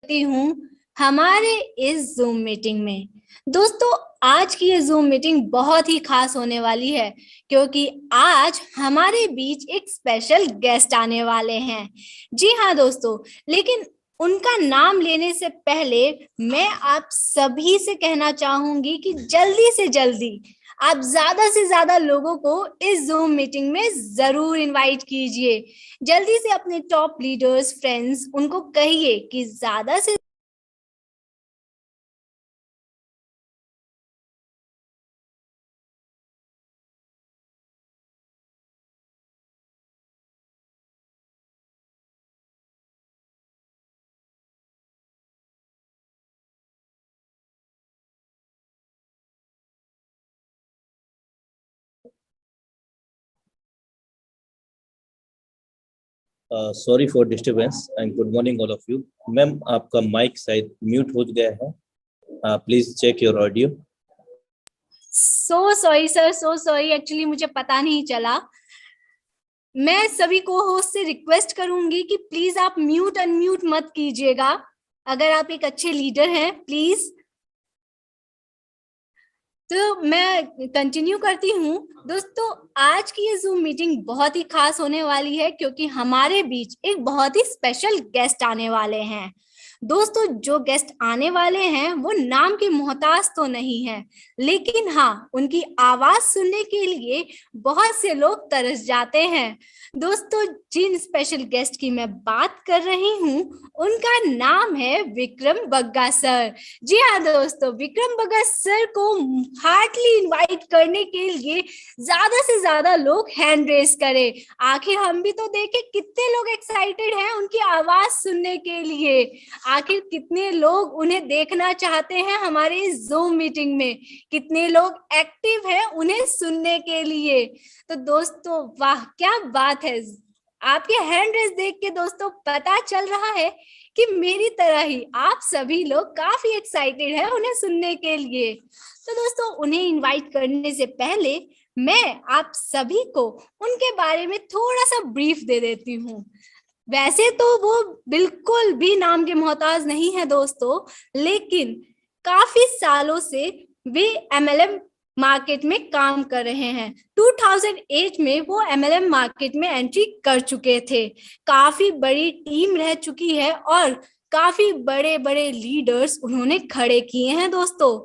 करती हूँ हमारे इस जूम मीटिंग में। दोस्तों, आज की ये जूम मीटिंग बहुत ही खास होने वाली है क्योंकि आज हमारे बीच एक स्पेशल गेस्ट आने वाले हैं। जी हाँ दोस्तों, लेकिन उनका नाम लेने से पहले मैं आप सभी से कहना चाहूंगी कि जल्दी से जल्दी आप ज्यादा से ज्यादा लोगों को इस जूम मीटिंग में जरूर इनवाइट कीजिए। जल्दी से अपने टॉप लीडर्स, फ्रेंड्स, उनको कहिए कि ज्यादा से sorry for disturbance and good morning all of you. Ma'am, आपका माइक शायद म्यूट हो गया है, please check your audio. So sorry sir, so sorry, actually मुझे पता नहीं चला। मैं सभी को होस्ट से रिक्वेस्ट करूंगी कि प्लीज आप म्यूट अनम्यूट मत कीजिएगा। अगर आप एक अच्छे लीडर हैं प्लीज। तो मैं कंटिन्यू करती हूँ। दोस्तों, आज की ये जूम मीटिंग बहुत ही खास होने वाली है क्योंकि हमारे बीच एक बहुत ही स्पेशल गेस्ट आने वाले हैं। दोस्तों, जो गेस्ट आने वाले हैं वो नाम के मोहताज तो नहीं है, लेकिन हाँ, उनकी आवाज सुनने के लिए बहुत से लोग तरस जाते हैं। दोस्तों, जिन स्पेशल गेस्ट की मैं बात कर रही हूँ उनका नाम है विक्रम बग्गा सर। जी हाँ दोस्तों, विक्रम बग्गा सर को हार्टली इनवाइट करने के लिए ज्यादा से ज्यादा लोग हैंड रेस करें। आखिर हम भी तो देखें कितने लोग एक्साइटेड हैं उनकी आवाज सुनने के लिए। आखिर कितने लोग उन्हें देखना चाहते हैं हमारे इस जूम मीटिंग में, कितने लोग एक्टिव हैं उन्हें सुनने के लिए। तो दोस्तों, वाह क्या बात है। आपके हैंड रेस देख के दोस्तों पता चल रहा है कि मेरी तरह ही आप सभी लोग काफी एक्साइटेड हैं उन्हें सुनने के लिए। तो दोस्तों, उन्हें इनवाइट करने से पहले मैं आप सभी को उनके बारे में थोड़ा सा ब्रीफ दे देती हूँ। वैसे तो वो बिल्कुल भी नाम के मोहताज नहीं है दोस्तों, लेकिन काफी सालों से वे एमएलएम मार्केट में काम कर रहे हैं। 2008 में वो एमएलएम मार्केट में एंट्री कर चुके थे। काफी बड़ी टीम रह चुकी है और काफी बड़े बड़े लीडर्स उन्होंने खड़े किए हैं दोस्तों।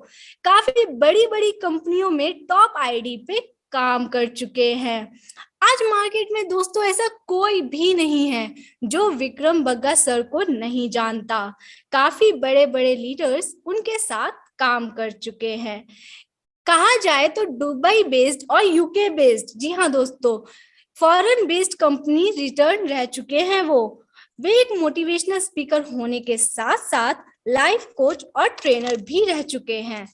काफी बड़ी बड़ी कंपनियों में टॉप आईडी पे काम कर चुके हैं। आज मार्केट में दोस्तों ऐसा कोई भी नहीं है जो विक्रम बग्गा सर को नहीं जानता। काफी बड़े बड़े लीडर्स उनके साथ काम कर चुके हैं। कहा जाए तो दुबई बेस्ड और यूके बेस्ड, जी हाँ दोस्तों, फॉरेन बेस्ड कंपनी रिटर्न रह चुके हैं वे एक मोटिवेशनल स्पीकर होने के साथ साथ लाइफ कोच और ट्रेनर भी रह चुके हैं।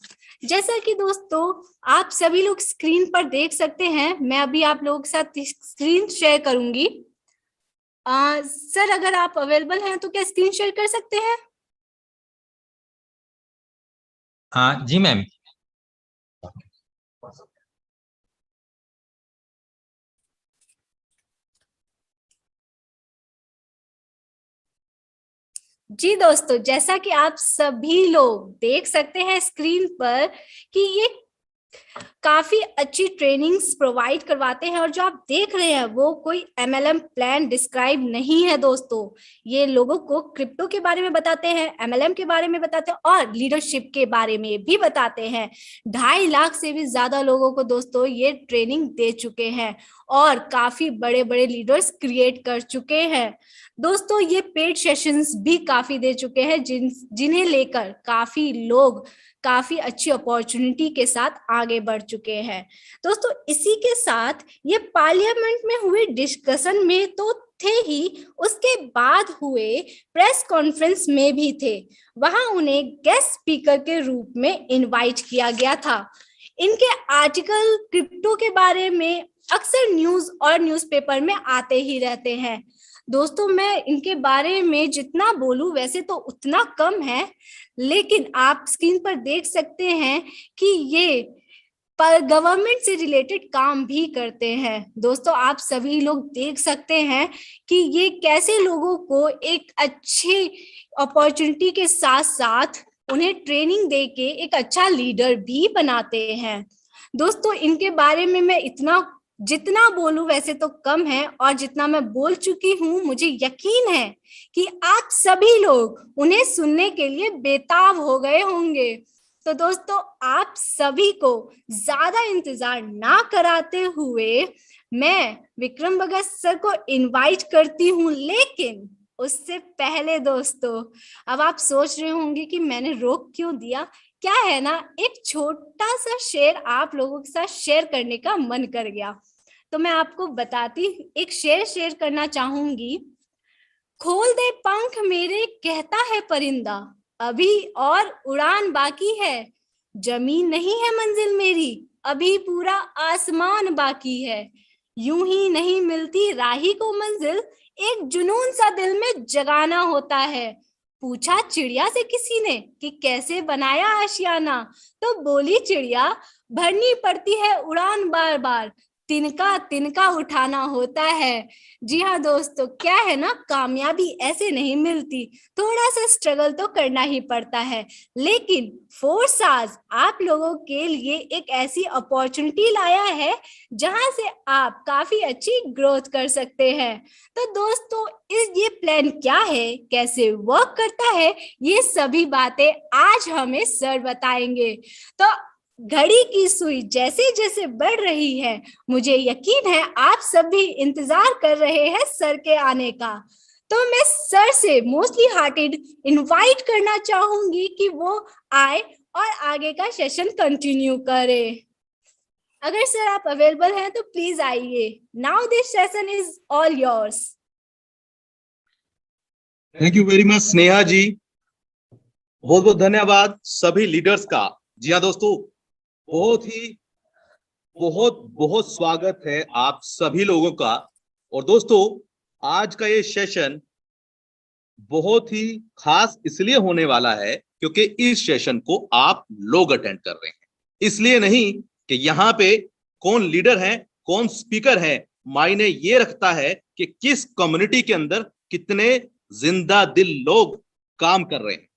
जैसा कि दोस्तों आप सभी लोग स्क्रीन पर देख सकते हैं, मैं अभी आप लोगों के साथ स्क्रीन शेयर करूंगी। सर, अगर आप अवेलेबल हैं तो क्या स्क्रीन शेयर कर सकते हैं? जी मैम। जी दोस्तों, जैसा कि आप सभी लोग देख सकते हैं स्क्रीन पर कि ये काफी अच्छी ट्रेनिंग्स प्रोवाइड करवाते हैं और जो आप देख रहे हैं वो कोई एमएलएम प्लान डिस्क्राइब नहीं है दोस्तों। ये लोगों को क्रिप्टो के बारे में बताते हैं, एमएलएम के बारे में बताते हैं और लीडरशिप के बारे में भी बताते हैं। 2.5 लाख से भी ज्यादा लोगों को दोस्तों ये ट्रेनिंग दे चुके हैं और काफी बड़े बड़े लीडर्स क्रिएट कर चुके हैं। दोस्तों, ये पेड सेशंस भी काफी दे चुके हैं जिन्हें लेकर काफी लोग काफी अच्छी अपॉर्चुनिटी के साथ आगे बढ़ चुके हैं। दोस्तों, इसी के साथ ये पार्लियामेंट में हुए डिस्कशन में तो थे ही, उसके बाद हुए प्रेस कॉन्फ्रेंस में भी थे। वहां उन्हें गेस्ट स्पीकर के रूप में इनवाइट किया गया था। इनके आर्टिकल क्रिप्टो के बारे में अक्सर न्यूज और न्यूज़पेपर में आते ही रहते हैं। दोस्तों, मैं इनके बारे में जितना बोलूं वैसे तो उतना कम है, लेकिन आप स्क्रीन पर देख सकते हैं कि ये गवर्नमेंट से रिलेटेड काम भी करते हैं। दोस्तों आप सभी लोग देख सकते हैं कि ये कैसे लोगों को एक अच्छी अपॉर्चुनिटी के साथ साथ उन्हें ट्रेनिंग देके एक अच्छा लीडर भी बनाते हैं। दोस्तों इनके बारे में मैं जितना बोलूं वैसे तो कम है, और जितना मैं बोल चुकी हूं मुझे यकीन है कि आप सभी लोग उन्हें सुनने के लिए बेताब हो गए होंगे। तो दोस्तों आप सभी को ज्यादा इंतजार ना कराते हुए मैं विक्रम भगत सर को इनवाइट करती हूँ। लेकिन उससे पहले दोस्तों अब आप सोच रहे होंगे कि मैंने रोक क्यों दिया। क्या है ना, एक छोटा सा शेर आप लोगों के साथ शेयर करने का मन कर गया, तो मैं आपको बताती एक शेर करना चाहूंगी। खोल दे पंख मेरे कहता है परिंदा, अभी और उड़ान बाकी है। जमीन नहीं है मंजिल मेरी, अभी पूरा आसमान बाकी है। यूं ही नहीं मिलती राही को मंजिल, एक जुनून सा दिल में जगाना होता है। पूछा चिड़िया से किसी ने कि कैसे बनाया आशियाना, तो बोली चिड़िया भरनी पड़ती है उड़ान बार बार, तिनका तिनका उठाना होता है। जी हाँ दोस्तों, क्या है ना, कामयाबी ऐसे नहीं मिलती, थोड़ा सा स्ट्रगल तो करना ही पड़ता है। लेकिन फोर्स आज आप लोगों के लिए एक ऐसी अपॉर्चुनिटी लाया है जहां से आप काफी अच्छी ग्रोथ कर सकते हैं। तो दोस्तों ये प्लान क्या है, कैसे वर्क करता है, ये सभी बातें आज हमें सर बताएंगे। तो घड़ी की सुई जैसे जैसे बढ़ रही है, मुझे यकीन है आप सभी इंतजार कर रहे हैं सर के आने का। तो मैं सर से मोस्टली हार्टेड इनवाइट करना चाहूंगी कि वो आए और आगे का सेशन कंटिन्यू करे। अगर सर आप अवेलेबल हैं तो प्लीज आइए। Now this session is all yours. Thank you very much Sneha ji, बहुत बहुत धन्यवाद सभी लीडर्स का। जी हाँ दोस्तों, बहुत बहुत स्वागत है आप सभी लोगों का। और दोस्तों आज का ये सेशन बहुत ही खास इसलिए होने वाला है क्योंकि इस सेशन को आप लोग अटेंड कर रहे हैं। इसलिए नहीं कि यहाँ पे कौन लीडर है कौन स्पीकर है, मायने ये रखता है कि किस कम्युनिटी के अंदर कितने जिंदा दिल लोग काम कर रहे हैं।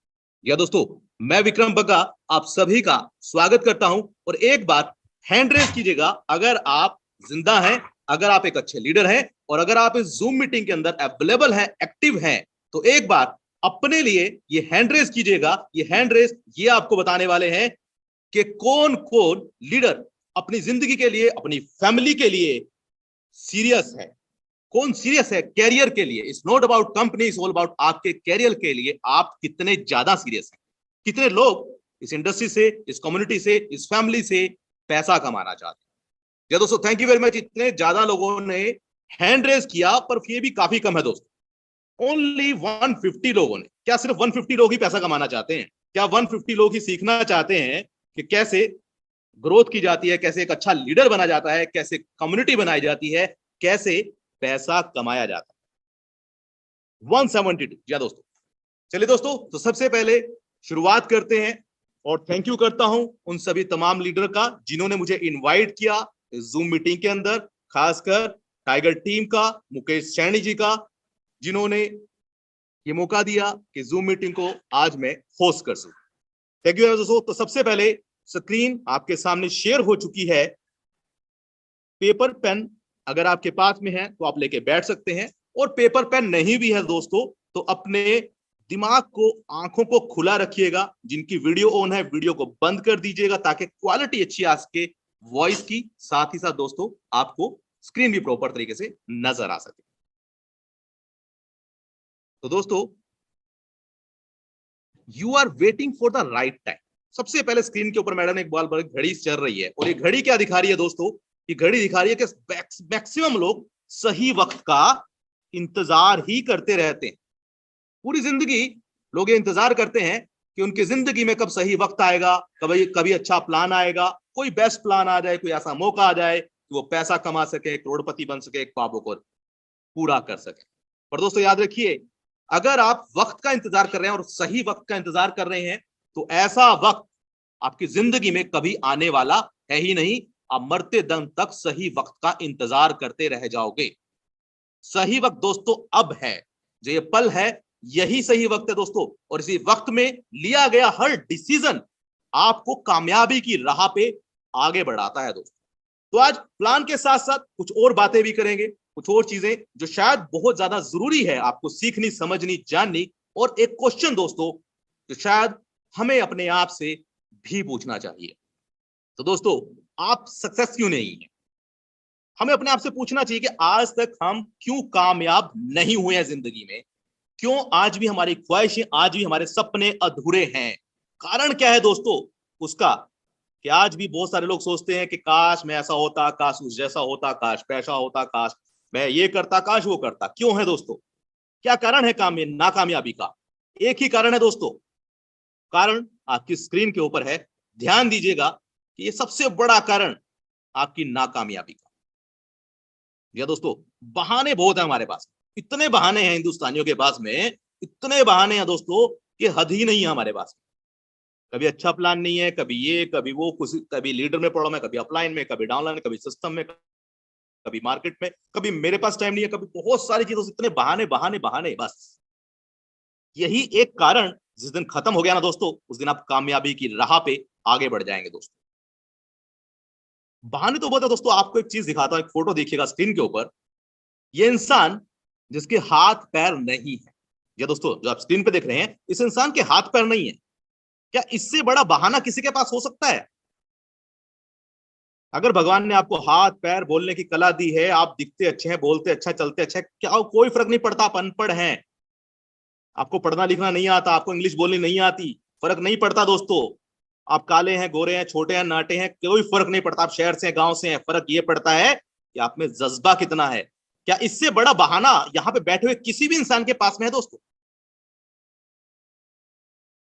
या दोस्तों मैं विक्रम बग्गा आप सभी का स्वागत करता हूं। और एक बार हैंड रेज कीजिएगा अगर आप जिंदा हैं, अगर आप एक अच्छे लीडर हैं, और अगर आप इस जूम मीटिंग के अंदर अवेलेबल हैं, एक्टिव हैं, तो एक बार अपने लिए ये हैंड रेज कीजिएगा। ये हैंड रेज ये आपको बताने वाले हैं कि कौन कौन लीडर अपनी जिंदगी के लिए, अपनी फैमिली के लिए सीरियस है, कौन सीरियस है कैरियर के लिए। It's not about company, it's all about आपके कैरियर के लिए आप कितने ज्यादा सीरियस हैं। कितने लोग इस इंडस्ट्री से, इस कम्युनिटी से, इस फैमिली से पैसा कमाना चाहते हैं। या दोस्तों थैंक यू वेरी मच, इतने ज्यादा लोगों ने हैंड रेज किया, पर ये भी काफी कम है दोस्तों। ओनली 150 लोगों ने। क्या सिर्फ 150 लोग ही पैसा कमाना चाहते हैं? क्या 150 लोग ही सीखना चाहते हैं कि कैसे ग्रोथ की जाती है, कैसे एक अच्छा लीडर बना जाता है, कैसे कम्युनिटी बनाई जाती है, कैसे पैसा कमाया जाता है? 172। या दोस्तों चलिए दोस्तों, तो सबसे पहले शुरुआत करते हैं। और थैंक यू करता हूं उन सभी तमाम लीडर का जिन्होंने मुझे इनवाइट किया इस जूम मीटिंग के अंदर, खासकर टाइगर टीम का, मुकेश सैनी जी का, जिन्होंने ये मौका दिया कि जूम मीटिंग को आज मैं होस्ट कर सकूं। थैंक यू दोस्तों। तो सबसे पहले स्क्रीन आपके सामने शेयर हो चुकी है। पेपर पेन अगर आपके पास में है तो आप लेके बैठ सकते हैं, और पेपर पेन नहीं भी है दोस्तों तो अपने दिमाग को, आंखों को खुला रखिएगा। जिनकी वीडियो ऑन है वीडियो को बंद कर दीजिएगा ताकि क्वालिटी अच्छी आ सके वॉइस की, साथ ही साथ दोस्तों आपको स्क्रीन भी प्रॉपर तरीके से नजर आ सके। तो दोस्तों you are waiting for the right time. सबसे पहले स्क्रीन के ऊपर मैडम एक बाल बड़ी घड़ी चल रही है, और ये घड़ी क्या दिखा रही है दोस्तों? ये घड़ी दिखा रही है कि मैक्सिमम लोग सही वक्त का इंतजार ही करते रहते हैं। पूरी जिंदगी लोग ये इंतजार करते हैं कि उनकी जिंदगी में कब सही वक्त आएगा, कभी अच्छा प्लान आएगा, कोई बेस्ट प्लान आ जाए, कोई ऐसा मौका आ जाए कि वो पैसा कमा सके, करोड़पति बन सके, ख्वाबों को पूरा कर सके। पर दोस्तों याद रखिए, अगर आप वक्त का इंतजार कर रहे हैं और सही वक्त का इंतजार कर रहे हैं तो ऐसा वक्त आपकी जिंदगी में कभी आने वाला है ही नहीं। आप मरते दम तक सही वक्त का इंतजार करते रह जाओगे। सही वक्त दोस्तों अब है, जो ये पल है यही सही वक्त है दोस्तों, और इसी वक्त में लिया गया हर डिसीजन आपको कामयाबी की राह पे आगे बढ़ाता है दोस्तों। तो आज प्लान के साथ साथ कुछ और बातें भी करेंगे, कुछ और चीजें जो शायद बहुत ज्यादा जरूरी है आपको सीखनी, समझनी, जाननी, और एक क्वेश्चन दोस्तों जो शायद हमें अपने आप से भी पूछना चाहिए। तो दोस्तों, आप सक्सेस क्यों नहीं है? हमें अपने आप से पूछना चाहिए कि आज तक हम क्यों कामयाब नहीं हुए हैं जिंदगी में, क्यों आज भी हमारी ख्वाहिशें, आज भी हमारे सपने अधूरे हैं। कारण क्या है दोस्तों उसका? कि आज भी बहुत सारे लोग सोचते हैं कि काश मैं ऐसा होता, काश उस जैसा होता, काश पैसा होता, काश मैं ये करता, काश वो करता। क्यों है दोस्तों? क्या कारण है नाकामयाबी का? एक ही कारण है दोस्तों, कारण आपकी स्क्रीन के ऊपर है। ध्यान दीजिएगा कि ये सबसे बड़ा कारण आपकी नाकामयाबी का। या दोस्तों, बहाने बहुत है हमारे पास, इतने बहाने हैं हिंदुस्तानियों के पास में, इतने बहाने हैं दोस्तों कि हद ही नहीं है हमारे पास। कभी अच्छा प्लान नहीं है, कभी ये कभी वो, कुछ कभी लीडर में पढ़ो मैं, कभी अपलाइन में, कभी डाउनलाइन, कभी सिस्टम में, कभी मार्केट में, कभी मेरे पास टाइम नहीं है, कभी बहुत सारी चीजों से, इतने बहाने बहाने बहाने। बस यही एक कारण जिस दिन खत्म हो गया ना दोस्तों, उस दिन आप कामयाबी की राह पे आगे बढ़ जाएंगे दोस्तों। बहाने तो बहुत है दोस्तों। आपको एक चीज दिखाता हूं, एक फोटो देखिएगा स्क्रीन के ऊपर। ये इंसान जिसके हाथ पैर नहीं है, या दोस्तों जो आप स्क्रीन पे देख रहे हैं, इस इंसान के हाथ पैर नहीं है। क्या इससे बड़ा बहाना किसी के पास हो सकता है? अगर भगवान ने आपको हाथ पैर बोलने की कला दी है, आप दिखते अच्छे हैं, बोलते अच्छा, चलते अच्छा, क्या कोई फर्क नहीं पड़ता आप अनपढ़ हैं, आपको पढ़ना लिखना नहीं आता, आपको इंग्लिश बोलनी नहीं आती, फर्क नहीं पड़ता दोस्तों। आप काले हैं, गोरे हैं, छोटे हैं, नाटे हैं, कोई फर्क नहीं पड़ता। आप शहर से हैं, गांव से हैं, फर्क ये पड़ता है कि आप में जज्बा कितना है। क्या इससे बड़ा बहाना यहां पे बैठे हुए किसी भी इंसान के पास में है दोस्तों?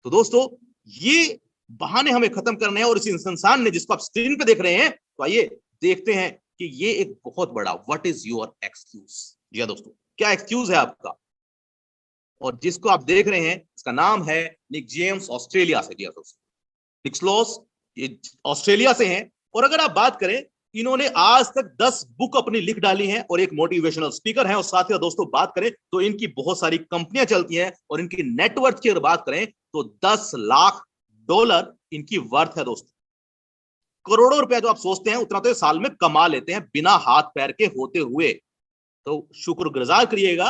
तो दोस्तों, ये बहाने हमें खत्म करने हैं, और इसी इंसान ने, जिसको आप स्क्रीन पे देख रहे हैं, तो आइए देखते हैं कि ये एक बहुत बड़ा व्हाट इज योर एक्सक्यूज। जी दोस्तों, क्या एक्सक्यूज है आपका? और जिसको आप देख रहे हैं इसका नाम है निक जेम्स, ऑस्ट्रेलिया से। दिया दोस्तों, निक स्लॉस ये ऑस्ट्रेलिया से हैं, और अगर आप बात करें, इन्होंने आज तक 10 बुक अपनी लिख डाली हैं, और एक मोटिवेशनल स्पीकर हैं। और साथ ही दोस्तों बात करें तो इनकी बहुत सारी कंपनियां चलती हैं, और इनकी नेटवर्थ की अगर बात करें तो $10 लाख इनकी वर्थ है दोस्तों। करोड़ों रुपया जो आप सोचते हैं उतना तो साल में कमा लेते हैं बिना हाथ पैर के होते हुए। तो शुक्रगुजार करिएगा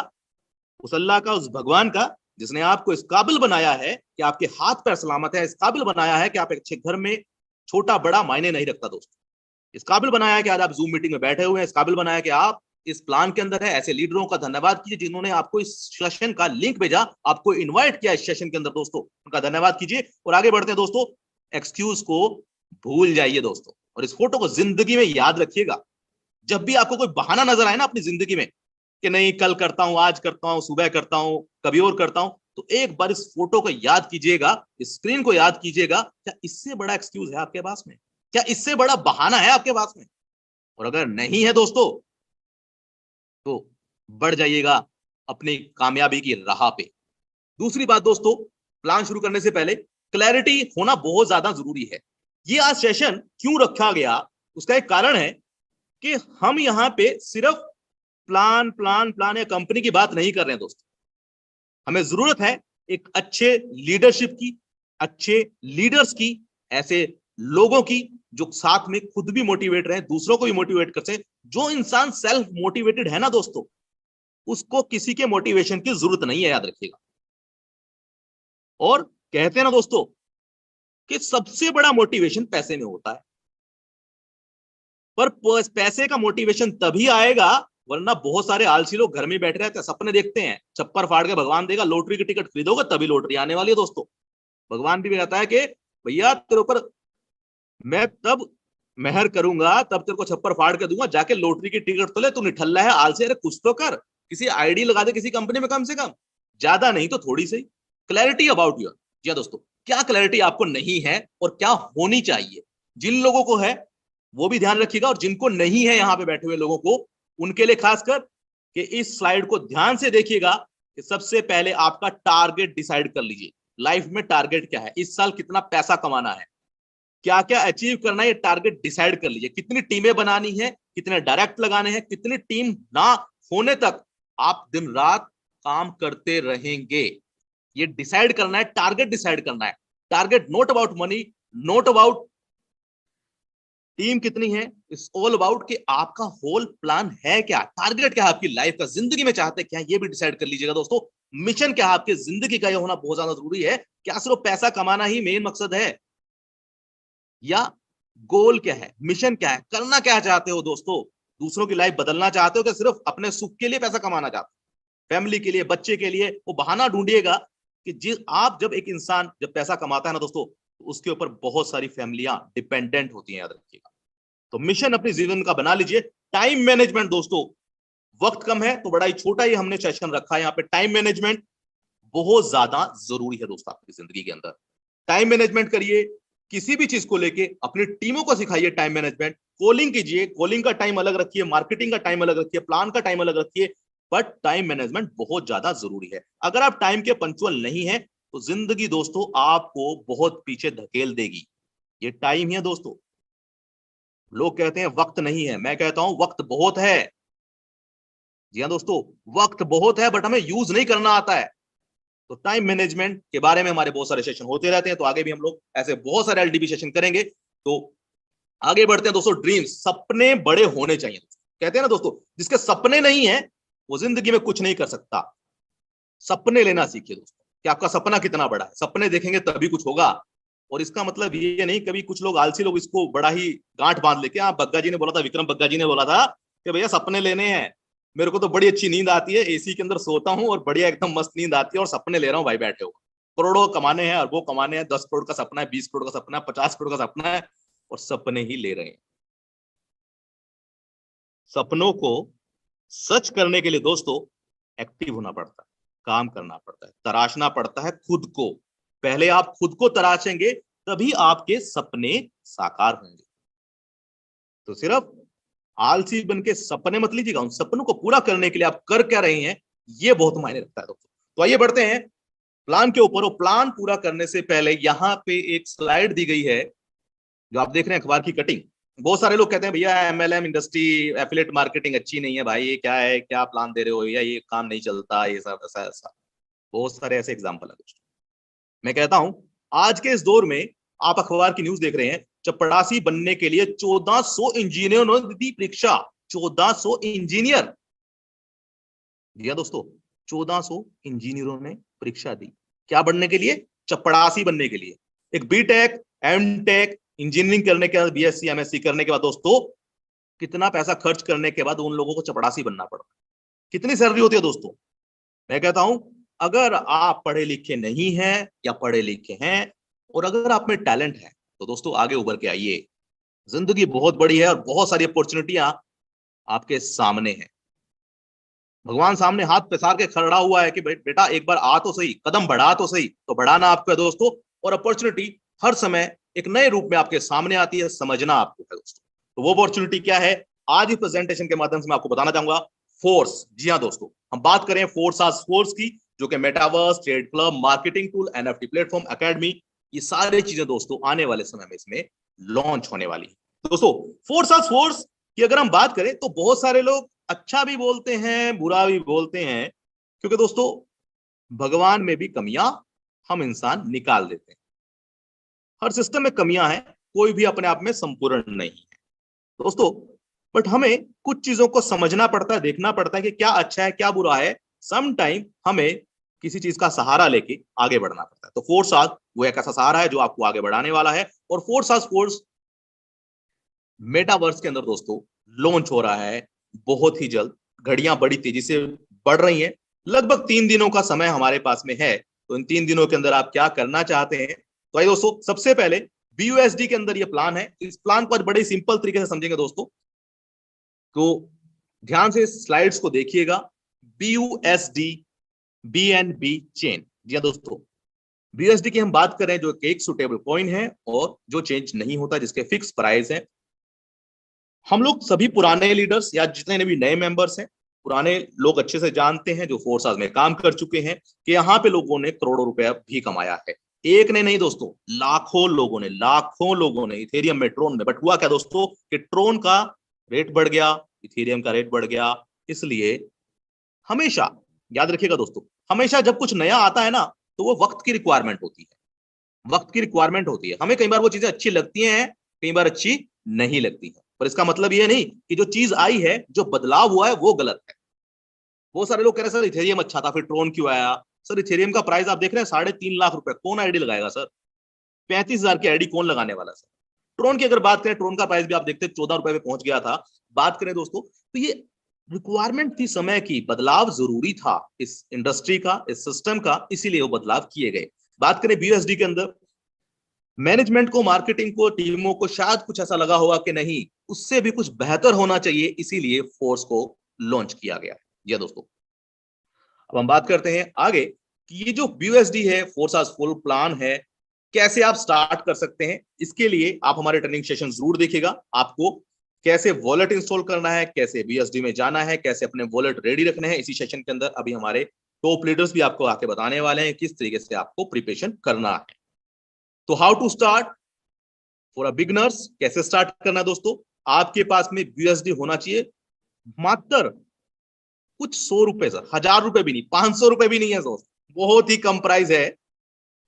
उस अल्लाह का, उस भगवान का, जिसने आपको इस काबिल बनाया है कि आपके हाथ पैर सलामत है, इस काबिल बनाया है कि आप एक अच्छे घर में, छोटा बड़ा मायने नहीं रखता दोस्तों, इस काबिल बनाया है कि आज आप जूम मीटिंग में बैठे हुए हैं, इस काबिल बनाया है कि आप इस प्लान के अंदर है। ऐसे लीडरों का धन्यवाद कीजिए जिन्होंने आपको इस सेशन का लिंक भेजा, आपको इनवाइट किया इस सेशन के अंदर दोस्तों, उनका धन्यवाद कीजिए। और आगे बढ़ते हैं दोस्तों। एक्सक्यूज को भूल जाइए दोस्तों, और इस फोटो को जिंदगी में याद रखिएगा। जब भी आपको कोई बहाना नजर आए ना अपनी जिंदगी में कि नहीं कल करता हूं, आज करता हूं, सुबह करता हूं, कभी और करता हूं, तो एक बार इस फोटो को याद कीजिएगा, इस स्क्रीन को याद कीजिएगा। क्या इससे बड़ा एक्सक्यूज है आपके पास में? क्या इससे बड़ा बहाना है आपके पास में? और अगर नहीं है दोस्तों, तो बढ़ जाइएगा अपनी कामयाबी की राह पे। दूसरी बात दोस्तों, प्लान शुरू करने से पहले क्लैरिटी होना बहुत ज्यादा जरूरी है। ये आज सेशन क्यों रखा गया, उसका एक कारण है कि हम यहां पे सिर्फ प्लान प्लान प्लान या कंपनी की बात नहीं कर रहे हैं दोस्तों। हमें जरूरत है एक अच्छे लीडरशिप की, अच्छे लीडर्स की, ऐसे लोगों की जो साथ में खुद भी मोटिवेट रहे, दूसरों को भी मोटिवेट कर सके। जो इंसान सेल्फ मोटिवेटेड है ना दोस्तों, उसको किसी के मोटिवेशन की जरूरत नहीं है, याद रखिएगा। और कहते हैं ना दोस्तों कि सबसे बड़ा मोटिवेशन पैसे में होता है, पर पैसे का मोटिवेशन तभी आएगा, वरना बहुत सारे आलसी लोग घर में बैठे रहते हैं, सपने देखते हैं, छप्पर फाड़ के भगवान देगा, लॉटरी की टिकट खरीदोगे तभी लॉटरी आने वाली है दोस्तों। भगवान भी कहता है कि भैया तेरे ऊपर मैं तब मेहर करूंगा, तब तेरे को छप्पर फाड़ के दूंगा, जाके लॉटरी की टिकट तो ले, तू निठल्ला है, आलसी, अरे कुछ तो कर, किसी आईडी लगा दे किसी कंपनी में, कम से कम, ज्यादा नहीं तो थोड़ी सी क्लैरिटी अबाउट योर। जी दोस्तों, क्या क्लैरिटी आपको नहीं है और क्या होनी चाहिए? जिन लोगों को है वो भी ध्यान रखिएगा, और जिनको नहीं है यहाँ पे बैठे हुए लोगों को, उनके लिए खासकर कि इस स्लाइड को ध्यान से देखिएगा कि सबसे पहले आपका टारगेट डिसाइड कर लीजिए। लाइफ में टारगेट क्या है? इस साल कितना पैसा कमाना है? क्या क्या अचीव करना है ये टारगेट डिसाइड कर लीजिए। कितनी टीमें बनानी है, कितने डायरेक्ट लगाने हैं, कितनी टीम ना होने तक आप दिन रात काम करते रहेंगे, ये डिसाइड करना है, टारगेट डिसाइड करना है। Target not about money, not about team कितनी है, इट्स ऑल अबाउट कि आपका होल प्लान है क्या, टारगेट क्या है आपकी लाइफ का, जिंदगी में चाहते क्या है ये भी डिसाइड कर लीजिएगा दोस्तों। मिशन क्या है आपकी जिंदगी का, ये होना बहुत ज्यादा जरूरी है। क्या सिर्फ पैसा कमाना ही मेन मकसद है, या गोल क्या है, मिशन क्या है, करना क्या चाहते हो दोस्तों? दूसरों की लाइफ बदलना चाहते हो कि सिर्फ अपने सुख के लिए पैसा कमाना चाहते हो, फैमिली के लिए, बच्चे के लिए? वो बहाना ढूंढिएगा कि आप जब एक इंसान जब पैसा कमाता है ना दोस्तों, तो उसके ऊपर बहुत सारी फैमिलियां डिपेंडेंट होती हैं, याद रखिएगा। तो मिशन अपने जीवन का बना लीजिए। टाइम मैनेजमेंट दोस्तों, वक्त कम है तो बड़ा ही छोटा ही हमने सेशन रखा है यहाँ पे। टाइम मैनेजमेंट बहुत ज्यादा जरूरी है दोस्तों आपकी जिंदगी के अंदर। टाइम मैनेजमेंट करिए, किसी भी चीज को लेके अपनी टीमों को सिखाइए टाइम मैनेजमेंट। कॉलिंग कीजिए, कॉलिंग का टाइम अलग रखिए, मार्केटिंग का टाइम अलग रखिए, प्लान का टाइम अलग रखिए, बट टाइम मैनेजमेंट बहुत ज्यादा जरूरी है। अगर आप टाइम के पंक्चुअल नहीं है तो जिंदगी दोस्तों आपको बहुत पीछे धकेल देगी। ये टाइम है दोस्तों, लोग कहते हैं वक्त नहीं है, मैं कहता हूं वक्त बहुत है। जी हाँ दोस्तों, वक्त बहुत है बट हमें यूज नहीं करना आता है। तो टाइम मैनेजमेंट के बारे में हमारे बहुत सारे सेशन होते रहते हैं, तो आगे भी हम लोग ऐसे बहुत सारे एलडीबी सेशन करेंगे। तो आगे बढ़ते हैं दोस्तों। ड्रीम्स, सपने बड़े होने चाहिए। कहते हैं ना दोस्तों, जिसके सपने नहीं है वो जिंदगी में कुछ नहीं कर सकता। सपने लेना सीखिए दोस्तों कि आपका सपना कितना बड़ा है। सपने देखेंगे तभी कुछ होगा। और इसका मतलब ये नहीं, कभी कुछ लोग आलसी लोग इसको बड़ा ही गांठ बांध लेके, बग्गा जी ने बोला था, विक्रम बग्गा जी ने बोला था कि भैया सपने लेने हैं, मेरे को तो बड़ी अच्छी नींद आती है, एसी के अंदर सोता हूँ और बढ़िया एकदम मस्त नींद आती है और सपने ले रहा हूँ भाई बैठे हो। करोड़ों कमाने हैं, अरबों कमाने हैं, 10 करोड़ का सपना है, 20 करोड़ का सपना है, 50 करोड़ का सपना है, और सपने ही ले रहे हैं। सपनों को सच करने के लिए दोस्तों एक्टिव होना पड़ता है, काम करना पड़ता है, तराशना पड़ता है खुद को। पहले आप खुद को तराशेंगे तभी आपके सपने साकार होंगे। तो सिर्फ आलसी बन के सपने मत लीजिएगा, उन सपनों को पूरा करने के लिए आप कर क्या रहे हैं ये बहुत मायने रखता है दोस्तों। तो आइए बढ़ते हैं प्लान के ऊपर। और प्लान पूरा करने से पहले यहाँ पे एक स्लाइड दी गई है जो आप देख रहे हैं, अखबार की कटिंग। बहुत सारे लोग कहते हैं भैया एमएलएम इंडस्ट्री, एफिलिएट मार्केटिंग अच्छी नहीं है भाई, ये क्या है, क्या प्लान दे रहे हो, या ये काम नहीं चलता, ये सब ऐसा ऐसा। बहुत सारे ऐसे एग्जाम्पल है दोस्तों। मैं कहता हूं आज के इस दौर में आप अखबार की न्यूज देख रहे हैं, चपड़ासी बनने के लिए 1400 इंजीनियरों ने दी परीक्षा। 1400 इंजीनियर, दिया दोस्तों, 1400 इंजीनियरों ने परीक्षा दी। क्या बनने के लिए? चपड़ासी बनने के लिए। एक बीटेक, एमटेक, इंजीनियरिंग करने के बाद, बीएससी, एमएससी करने के बाद दोस्तों कितना पैसा खर्च करने के बाद उन लोगों को चपड़ासी बनना पड़ता है। कितनी सैलरी होती है दोस्तों? मैं कहता हूं अगर आप पढ़े लिखे नहीं हैं या पढ़े लिखे हैं और अगर आप में टैलेंट है तो दोस्तों आगे उभर के आइए। जिंदगी बहुत बड़ी है और बहुत सारी अपॉर्चुनिटियां आपके सामने हैं। भगवान सामने हाथ पसार के खड़ा हुआ है कि बेटा एक बार आ तो सही, कदम बढ़ा तो सही। तो बढ़ाना आपको है दोस्तों, और अपॉर्चुनिटी हर समय एक नए रूप में आपके सामने आती है, समझना आपको है दोस्तों। तो वो अपॉर्चुनिटी क्या है, आज इस प्रेजेंटेशन के माध्यम से मैं आपको बताना चाहूंगा। फोर्स, जी हाँ दोस्तों, हम बात करें फोर्स आज फोर्स की, जो कि metaverse, trade club, marketing tool, NFT platform, academy, ये सारी चीजें दोस्तों आने वाले समय में इसमें लॉन्च होने वाली है। दोस्तों फोर्स आज फोर्स की अगर हम बात करें तो बहुत सारे लोग अच्छा भी बोलते हैं, बुरा भी बोलते हैं, क्योंकि दोस्तों भगवान में भी कमियां हम इंसान निकाल देते हैं। हर सिस्टम में कमियां हैं, कोई भी अपने आप में संपूर्ण नहीं है दोस्तों। बट हमें कुछ चीजों को समझना पड़ता है, देखना पड़ता है कि क्या अच्छा है, क्या बुरा है। सम टाइम हमें किसी चीज का सहारा लेके आगे बढ़ना पड़ता है। तो फोर्स आज वो एक ऐसा सहारा है जो आपको आगे बढ़ाने वाला है। और फोर्स आज फोर्स मेटावर्स के अंदर दोस्तों लॉन्च हो रहा है बहुत ही जल्द। घड़ियां बड़ी तेजी से बढ़ रही हैं, लगभग 3 दिनों का समय हमारे पास में है। तो इन 3 दिनों के अंदर आप क्या करना चाहते हैं? तो आइए दोस्तों, सबसे पहले BUSD के अंदर ये प्लान है। इस प्लान को आज बड़े सिंपल तरीके से समझेंगे दोस्तों, तो ध्यान से स्लाइड्स को देखिएगा। BUSD BNB चेन, जी हाँ दोस्तों, BUSD की हम बात करें जो एक सुटेबल कॉइन है और जो चेंज नहीं होता, जिसके फिक्स प्राइस है। हम लोग सभी पुराने लीडर्स या जितने भी नए मेंबर्स हैं, पुराने लोग अच्छे से जानते हैं जो फोर्स आज में काम कर चुके हैं कि यहाँ पे लोगों ने करोड़ों रुपया भी कमाया है। एक ने नहीं दोस्तों, लाखों लोगों ने इथेरियम में, ट्रोन में। बट हुआ क्या दोस्तों कि ट्रोन का रेट बढ़ गया, इथेरियम का रेट बढ़ गया। इसलिए हमेशा याद रखिएगा दोस्तों, हमेशा जब कुछ नया आता है ना, तो वो वक्त की रिक्वायरमेंट होती है, वक्त की रिक्वायरमेंट होती है। हमें कई बार वो चीजें अच्छी लगती हैं, कई बार अच्छी नहीं लगती हैं, पर इसका मतलब ये नहीं कि जो चीज आई है, जो बदलाव हुआ है, वो गलत है। बहुत सारे लोग कह रहे हैं सर इथेरियम अच्छा था, फिर ट्रोन क्यों आया? सर इथेरियम का प्राइस आप देख रहे हैं 3.5 लाख रुपए, कौन आईडी लगाएगा सर? 35,000 की आईडी कौन लगाने वाला सर? ट्रोन की अगर बात करें, ट्रोन का प्राइस भी आप देखते हैं 14 रुपए पे पहुंच गया था। बात करें दोस्तों, तो ये रिक्वायरमेंट थी समय की, बदलाव जरूरी था इस इंडस्ट्री का, इस सिस्टम का, इसीलिए वो बदलाव किए गए। बात करें BUSD के अंदर, मैनेजमेंट को, मार्केटिंग को, टीमों को शायद कुछ ऐसा लगा होगा कि नहीं, उससे भी कुछ बेहतर होना चाहिए, इसीलिए फोर्स को लॉन्च किया गया। ये दोस्तों, अब हम बात करते हैं आगे कि ये जो BUSD है, फोर्स आज फुल प्लान है, कैसे आप स्टार्ट कर सकते हैं। इसके लिए आप हमारे ट्रेनिंग सेशन जरूर देखिएगा। आपको कैसे वॉलेट इंस्टॉल करना है, कैसे BUSD में जाना है, कैसे अपने वॉलेट रेडी रखने हैं, इसी सेशन के अंदर अभी हमारे टॉप लीडर्स भी आपको आके बताने वाले हैं किस तरीके से आपको प्रिपरेशन करना है। तो how to start for a beginners, कैसे स्टार्ट करना है दोस्तों? आपके पास में BUSD होना चाहिए मात्र कुछ 100 रुपए सर, 1000 रुपए भी नहीं, 500 रुपए भी नहीं है दोस्त, बहुत ही कम प्राइस है।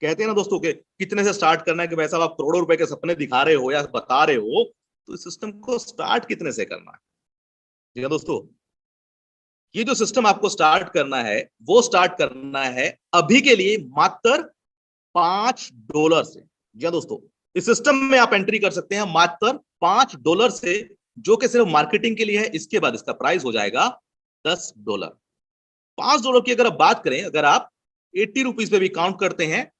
कहते हैं ना दोस्तों के कितने से स्टार्ट करना है, कि वैसा आप करोड़ों रुपए के सपने दिखा रहे हो या बता रहे हो, तो इस सिस्टम को स्टार्ट कितने से करना है? जी दोस्तों, ये जो सिस्टम आपको स्टार्ट करना है, वो स्टार्ट करना है अभी के लिए मात्र $5 से। जी दोस्तों, इस सिस्टम में आप एंट्री कर सकते हैं मात्र $5 से, जो कि सिर्फ मार्केटिंग के लिए है। इसके बाद इसका प्राइस हो जाएगा $10। $5 की अगर आप बात करें, अगर आप 80 रुपीज पे भी काउंट करते हैं,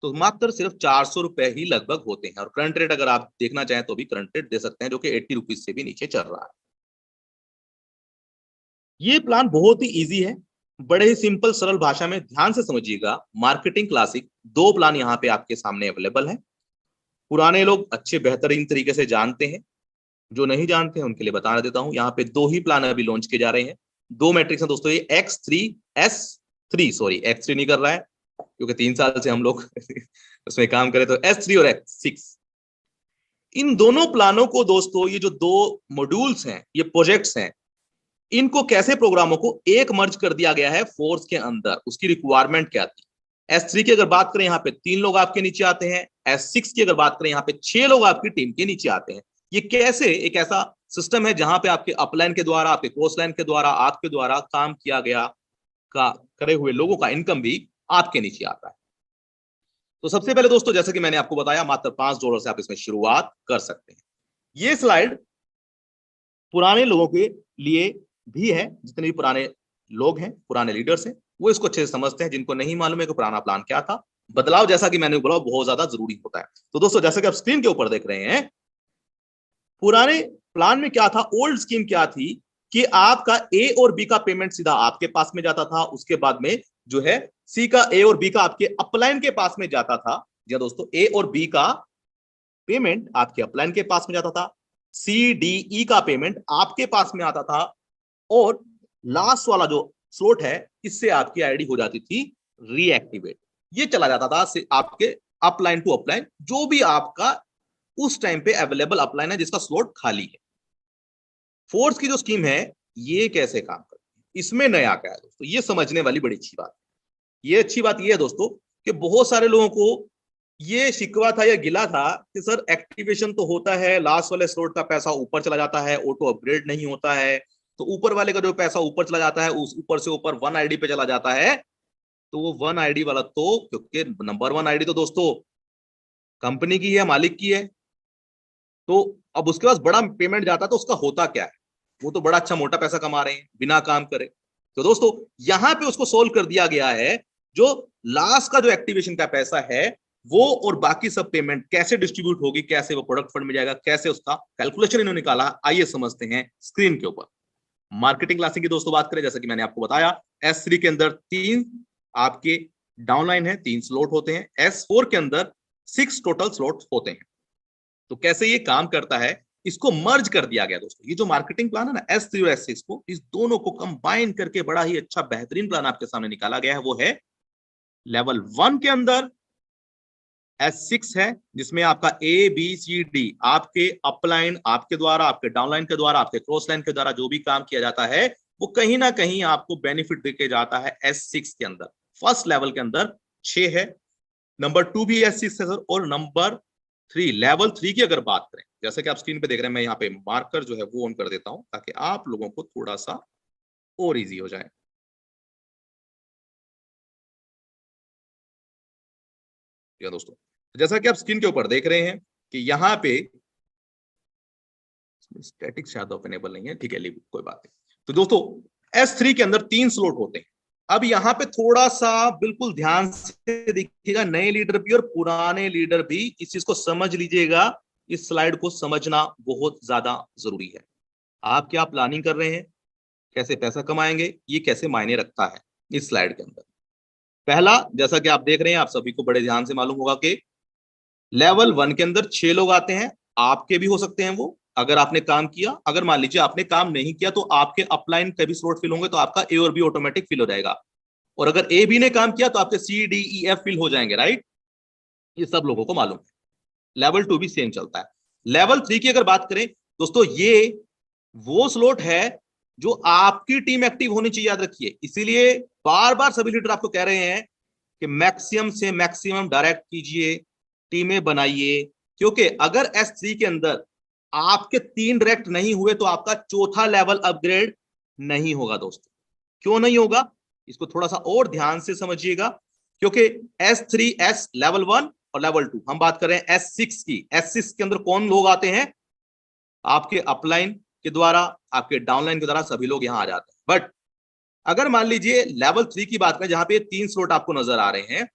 तो मात्र सिर्फ 400 रुपए ही लगभग होते हैं। और करंट रेट अगर आप देखना चाहें तो भी करंट रेट दे सकते हैं, जो कि 80 रुपीज से भी नीचे चल रहा है। ये प्लान बहुत ही इजी है, बड़े ही सिंपल सरल भाषा में ध्यान से समझिएगा। मार्केटिंग क्लासिक 2 प्लान यहाँ पे आपके सामने अवेलेबल है। पुराने लोग अच्छे बेहतरीन तरीके से जानते हैं, जो नहीं जानते हैं उनके लिए बता देता हूं। यहाँ पे 2 ही प्लान अभी लॉन्च किए जा रहे हैं, 2 मैट्रिक्स हैं दोस्तों। ये X3 सॉरी X3 नहीं कर रहा है, क्योंकि 3 साल से हम लोग उसमें काम करें, तो S3 और X6, इन दोनों प्लानों को दोस्तों, ये जो 2 मॉड्यूल्स हैं, ये प्रोजेक्ट्स हैं, इनको कैसे प्रोग्रामों को एक मर्ज कर दिया गया है फोर्स के अंदर। उसकी रिक्वायरमेंट क्या थी? S3 की अगर बात करें, यहाँ पे 3 लोग आपके नीचे आते हैं। S6 की अगर बात करें, यहाँ पे 6 लोग आपकी टीम के नीचे आते हैं। ये कैसे एक ऐसा सिस्टम है जहां पे आपके अपलाइन के द्वारा, आपके कोस्टलाइन के द्वारा, आपके द्वारा काम किया गया का करे हुए लोगों का इनकम भी आपके नीचे आता है। तो सबसे पहले दोस्तों, जैसे कि मैंने आपको बताया, मात्र $5 से आप इसमें शुरुआत कर सकते हैं। ये स्लाइड पुराने लोगों के लिए भी है, जितने भी पुराने लोग हैं, पुराने लीडर्स हैं, वो इसको अच्छे से समझते हैं। जिनको नहीं मालूम है कि पुराना प्लान क्या था, बदलाव जैसा कि मैंने बोला बहुत ज्यादा जरूरी होता है। तो दोस्तों, जैसे कि आप स्क्रीन के ऊपर देख रहे हैं, पुराने प्लान में क्या था, ओल्ड स्कीम क्या थी कि आपका A और B का पेमेंट सीधा आपके पास में जाता था। उसके बाद में जो है C का, A और B का आपके अपलाइन के पास में जाता था। जी दोस्तों, A और B का पेमेंट आपके अपलाइन के पास में जाता था, C D E का पेमेंट आपके पास में आता था, और लास्ट वाला जो स्लॉट है, इससे आपकी आईडी हो जाती थी रीएक्टिवेट। ये चला जाता था आपके अपलाइन टू अपलाइन, जो भी आपका उस टाइम पे अवेलेबल अपलाइन है जिसका स्लॉट खाली है। फोर्स की जो स्कीम है, ये कैसे काम करती है, इसमें नया क्या है दोस्तों, ये समझने वाली बड़ी अच्छी बात है। ये अच्छी बात ये है दोस्तों कि बहुत सारे लोगों को ये शिकवा था या गिला था कि सर एक्टिवेशन तो होता है, लास्ट वाले स्लॉट का पैसा ऊपर चला जाता है, ऑटो अपग्रेड नहीं होता है, तो ऊपर वाले का जो पैसा ऊपर चला जाता है, उस ऊपर से ऊपर 1 आईडी पे चला जाता है। तो वो 1 आईडी वाला, तो क्योंकि नंबर 1 आईडी तो दोस्तों कंपनी की है, मालिक की है, तो अब उसके पास बड़ा पेमेंट जाता है, तो उसका होता क्या है, वो तो बड़ा अच्छा मोटा पैसा कमा रहे हैं बिना काम करे। तो दोस्तों, यहां पे उसको सोल्व कर दिया गया है, जो लास्ट का जो एक्टिवेशन का पैसा है, वो और बाकी सब पेमेंट कैसे डिस्ट्रीब्यूट होगी, कैसे वो प्रोडक्ट फंड में जाएगा, कैसे उसका कैलकुलेशन इन्होंने निकाला। आइए समझते हैं स्क्रीन के ऊपर। मार्केटिंग क्लासिंग की दोस्तों बात करें, जैसा कि मैंने आपको बताया, S3 के अंदर 3 आपके डाउनलाइन है, 3 स्लॉट होते हैं। S4 के अंदर 6 टोटल स्लॉट होते हैं। तो कैसे ये काम करता है, इसको मर्ज कर दिया गया दोस्तों। ये जो मार्केटिंग प्लान है ना, S3 और S6 को, इस दोनों को कंबाइन करके बड़ा ही अच्छा बेहतरीन प्लान आपके सामने निकाला गया है। वो है लेवल 1 के अंदर S6 है जिसमें आपका ABCD आपके अपलाइन, आपके द्वारा, आपके डाउनलाइन के द्वारा, आपके क्रॉस लाइन के द्वारा जो भी काम किया जाता है वो कहीं ना कहीं आपको बेनिफिट देके जाता है S6 के अंदर। फर्स्ट लेवल के अंदर 6 है, नंबर 2 भी S6 है सर, और नंबर 3 लेवल 3 की अगर बात करें, जैसे कि आप स्क्रीन पे देख रहे हैं, मैं यहाँ पे मार्कर जो है वो ऑन कर देता हूं ताकि आप लोगों को थोड़ा सा और इजी हो जाए। या दोस्तों जैसा कि आप स्क्रीन के ऊपर देख रहे हैं कि यहाँ पे स्टैटिक शायद अवेलेबल नहीं है, ठीक है, कोई बात नहीं। तो दोस्तों S3 के अंदर 3 स्लॉट होते हैं। अब यहाँ पे थोड़ा सा बिल्कुल ध्यान से देखिएगा, नए लीडर भी और पुराने लीडर भी, इस चीज को समझ लीजिएगा, इस स्लाइड को समझना बहुत ज्यादा जरूरी है। आप क्या प्लानिंग कर रहे हैं, कैसे पैसा कमाएंगे, ये कैसे मायने रखता है इस स्लाइड के अंदर। पहला, जैसा कि आप देख रहे हैं, आप सभी को बड़े ध्यान से मालूम होगा कि लेवल 1 के अंदर 6 लोग आते हैं, आपके भी हो सकते हैं वो, अगर आपने काम किया। अगर मान लीजिए आपने काम नहीं किया तो आपके अपलाइन कभी स्लॉट फिल होंगे तो आपका ए और बी ऑटोमेटिक फिल हो जाएगा, और अगर ए बी ने काम किया तो आपके C D E F fill हो जाएंगे, राइट, ये सब लोगों को मालूम है। लेवल 2 भी सेम चलता है। लेवल 3 की अगर बात करें दोस्तों, ये वो स्लॉट है जो आपकी टीम एक्टिव होनी चाहिए, याद रखिए। इसीलिए बार बार सभी लीडर आपको कह रहे हैं कि मैक्सिमम से मैक्सिमम डायरेक्ट कीजिए, टीमें बनाइए, क्योंकि अगर S3 के अंदर आपके 3 डायरेक्ट नहीं हुए तो आपका चौथा लेवल अपग्रेड नहीं होगा दोस्तों। क्यों नहीं होगा, इसको थोड़ा सा और ध्यान से समझिएगा, क्योंकि S3 S लेवल 1 और लेवल 2, हम बात कर रहे हैं S6 की। S6 के अंदर कौन लोग आते हैं, आपके अपलाइन के द्वारा, आपके डाउनलाइन के द्वारा सभी लोग यहां आ जाते हैं। बट अगर मान लीजिए लेवल 3 की बात करें, जहां पे 3 स्लॉट आपको नजर आ रहे हैं,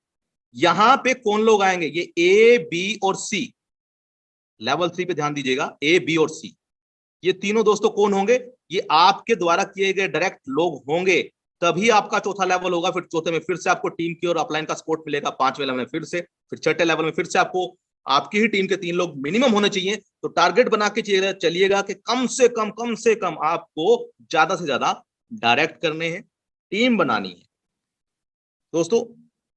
यहां पे कौन लोग आएंगे, ये ए बी और सी। लेवल 3 पे ध्यान दीजिएगा, ए बी और सी, ये तीनों दोस्तों कौन होंगे, ये आपके द्वारा किए गए डायरेक्ट लोग होंगे, तभी आपका चौथा लेवल होगा। फिर चौथे में फिर से आपको टीम की और अपलाइन का सपोर्ट मिलेगा, 5वें लेवल में फिर से, फिर छठे लेवल में फिर से आपको आपकी ही टीम के 3 लोग मिनिमम होने चाहिए। तो टारगेट बना के चलिएगा कि कम से कम आपको ज्यादा से ज्यादा डायरेक्ट करने हैं, टीम बनानी है। दोस्तों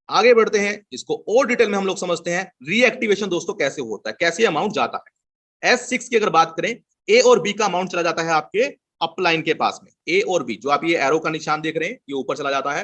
आगे बढ़ते हैं, इसको और डिटेल में हम लोग समझते हैं। रीएक्टिवेशन दोस्तों कैसे होता है, कैसे अमाउंट जाता है। S6 की अगर बात करें, ए और बी का अमाउंट चला जाता है आपके अपलाइन के पास में। ए और बी, जो आप ये एरो का निशान देख रहे हैं, ये ऊपर चला जाता है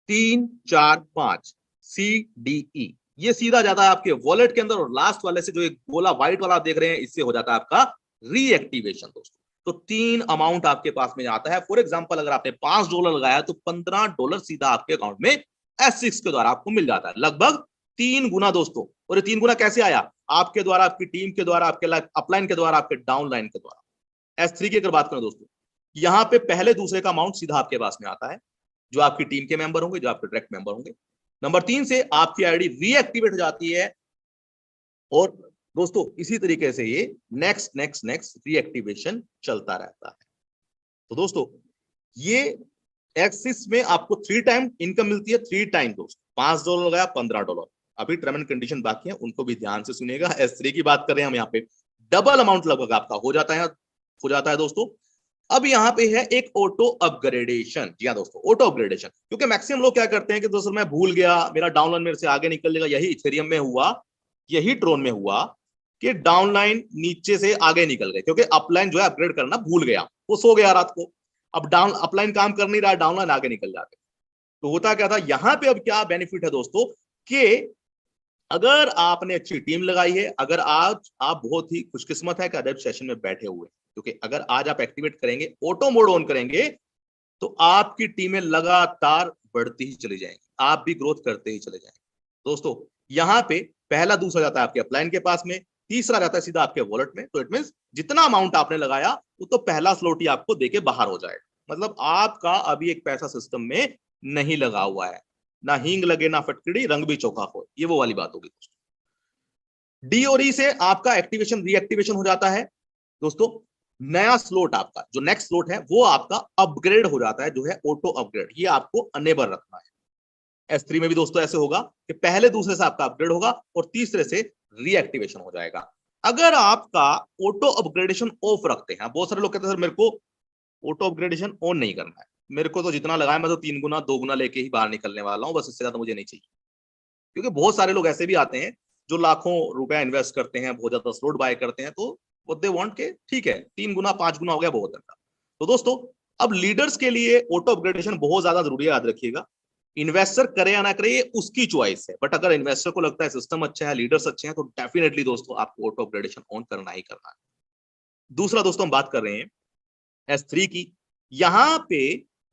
3 4 5 CDE, ये सीधा जाता है आपके वॉलेट के अंदर, और लास्ट वाले से जो एक गोला व्हाइट वाला देख रहे हैं, इससे हो जाता है आपका रीएक्टिवेशन दोस्तों। तो 3 अमाउंट आपके पास में आता है। फॉर एग्जांपल, अगर आपने $5 लगाया तो $15 सीधा आपके अकाउंट में S6 के द्वारा आपको मिल जाता है, लगभग 3 गुना दोस्तों। और ये 3 गुना कैसे आया, आपके द्वारा, आपकी टीम के द्वारा, आपके अपलाइन के द्वारा, आपके डाउनलाइन के द्वारा। S3 की अगर बात करें दोस्तों, यहाँ पे पहले दूसरे का अमाउंट सीधा आपके पास में आता है, जो आपकी टीम के मेंबर होंगे, जो आपके डायरेक्ट मेंबर होंगे। नंबर 3 से आपकी आईडी रीएक्टिवेट हो जाती है, और दोस्तों इसी तरीके से ये नेक्स्ट रीएक्टिवेशन चलता रहता है। तो दोस्तों ये एक्सिस में आपको 3 टाइम इनकम मिलती है, 3 टाइम दोस्तों। $5 लगाया, $15। अभी टर्म एंड कंडीशन बाकी है, उनको भी ध्यान से सुनिएगा। S3 की बात कर रहे हैं हम, यहाँ पे डबल अमाउंट लगभग आपका हो जाता है दोस्तों। अब यहाँ पे है एक ऑटो अपग्रेडेशन। जी हाँ दोस्तों, ऑटो अपग्रेडेशन, क्योंकि मैक्सिमम लोग क्या करते हैं कि दोस्तों मैं भूल गया, मेरा डाउनलाइन मेरे से आगे निकल जाएगा। यही इथेरियम में हुआ, यही ट्रोन में हुआ कि डाउनलाइन नीचे से आगे निकल गए, क्योंकि अपलाइन जो है अपग्रेड करना भूल गया, वो सो गया रात को। अब अपलाइन काम कर नहीं रहा, डाउनलाइन आगे निकल जाते। तो होता क्या था, यहां पे अब क्या बेनिफिट है दोस्तों, कि अगर आपने अच्छी टीम लगाई है, अगर आज आप बहुत ही खुशकिस्मत है कि अदर सेशन में बैठे हुए, क्योंकि अगर आज आप एक्टिवेट करेंगे, ऑटो मोड ऑन करेंगे, तो आपकी टीमें लगातार बढ़ती ही चली जाएंगी, आप भी ग्रोथ करते ही चले जाएंगे। दोस्तों यहाँ पे पहला दूसरा जाता है आपके अपलाइन के पास में, तीसरा जाता है सीधा आपके वॉलेट में। तो इट मींस जितना अमाउंट आपने लगाया वो तो पहला स्लॉट ही आपको देके बाहर हो जाएगा। मतलब आपका अभी एक पैसा सिस्टम में नहीं लगा हुआ है, ना हींग लगे ना फटकड़ी, रंग भी चौका हो, ये वो वाली बात होगी दोस्तों। डी और ई से आपका एक्टिवेशन रीएक्टिवेशन हो जाता है दोस्तों। नया स्लॉट आपका जो नेक्स्ट स्लॉट है वो आपका अपग्रेड हो जाता है, जो है ऑटो अपग्रेड, ये आपको अनेबल रखना है। S3 में भी दोस्तों ऐसे होगा कि पहले दूसरे से आपका अपग्रेड होगा और तीसरे से रीएक्टिवेशन हो जाएगा। अगर आपका ऑटो अपग्रेडेशन ऑफ रखते हैं, बहुत सारे लोग कहते हैं सर मेरे को ऑटो अपग्रेडेशन ऑन नहीं करना है, मेरे को तो जितना लगाया मैं तो 3 गुना 2 गुना लेके ही बाहर निकलने वाला हूं, बस इससे ज्यादा मुझे नहीं चाहिए। क्योंकि बहुत सारे लोग ऐसे भी आते हैं जो लाखों रुपया इन्वेस्ट करते हैं, बहुत ज्यादा स्लॉट बाय करते हैं, तो what they want के ठीक है 3 गुना 5 गुना हो गया बहुत है। तो दोस्तों अब लीडर्स के लिए ऑटो अपग्रेडेशन बहुत ज्यादा जरूरी है, याद रखिएगा। इन्वेस्टर करे या ना करे ये उसकी चॉइस है, बट अगर इन्वेस्टर को लगता है सिस्टम अच्छा है, लीडर्स अच्छे हैं, तो डेफिनेटली दोस्तों आपको ऑटो अपग्रेडेशन ऑन करना ही करना है। दूसरा दोस्तों हम बात कर रहे हैं S3 की। यहां पे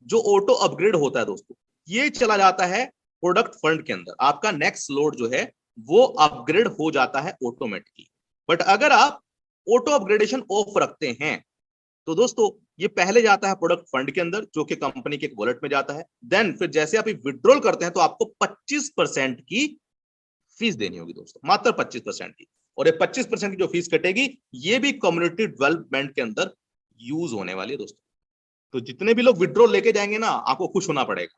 जो ऑटो अपग्रेड होता है दोस्तों, ये चला जाता है प्रोडक्ट फंड के अंदर। आपका नेक्स्ट लोड जो है वो अपग्रेड हो जाता है ऑटोमेटिकली। बट अगर आप ऑटो अपग्रेडेशन ऑफ रखते हैं तो दोस्तों ये पहले जाता है प्रोडक्ट फंड के अंदर, जो कि कंपनी के एक वॉलेट में जाता है। देन फिर जैसे आप विड्रॉल करते हैं तो आपको 25% की फीस देनी होगी दोस्तों, मात्र 25% की। और ये 25% की जो फीस कटेगी ये भी कम्युनिटी डेवलपमेंट के अंदर यूज होने वाली है दोस्तों। तो जितने भी लोग विड्रॉल लेके जाएंगे ना, आपको खुश होना पड़ेगा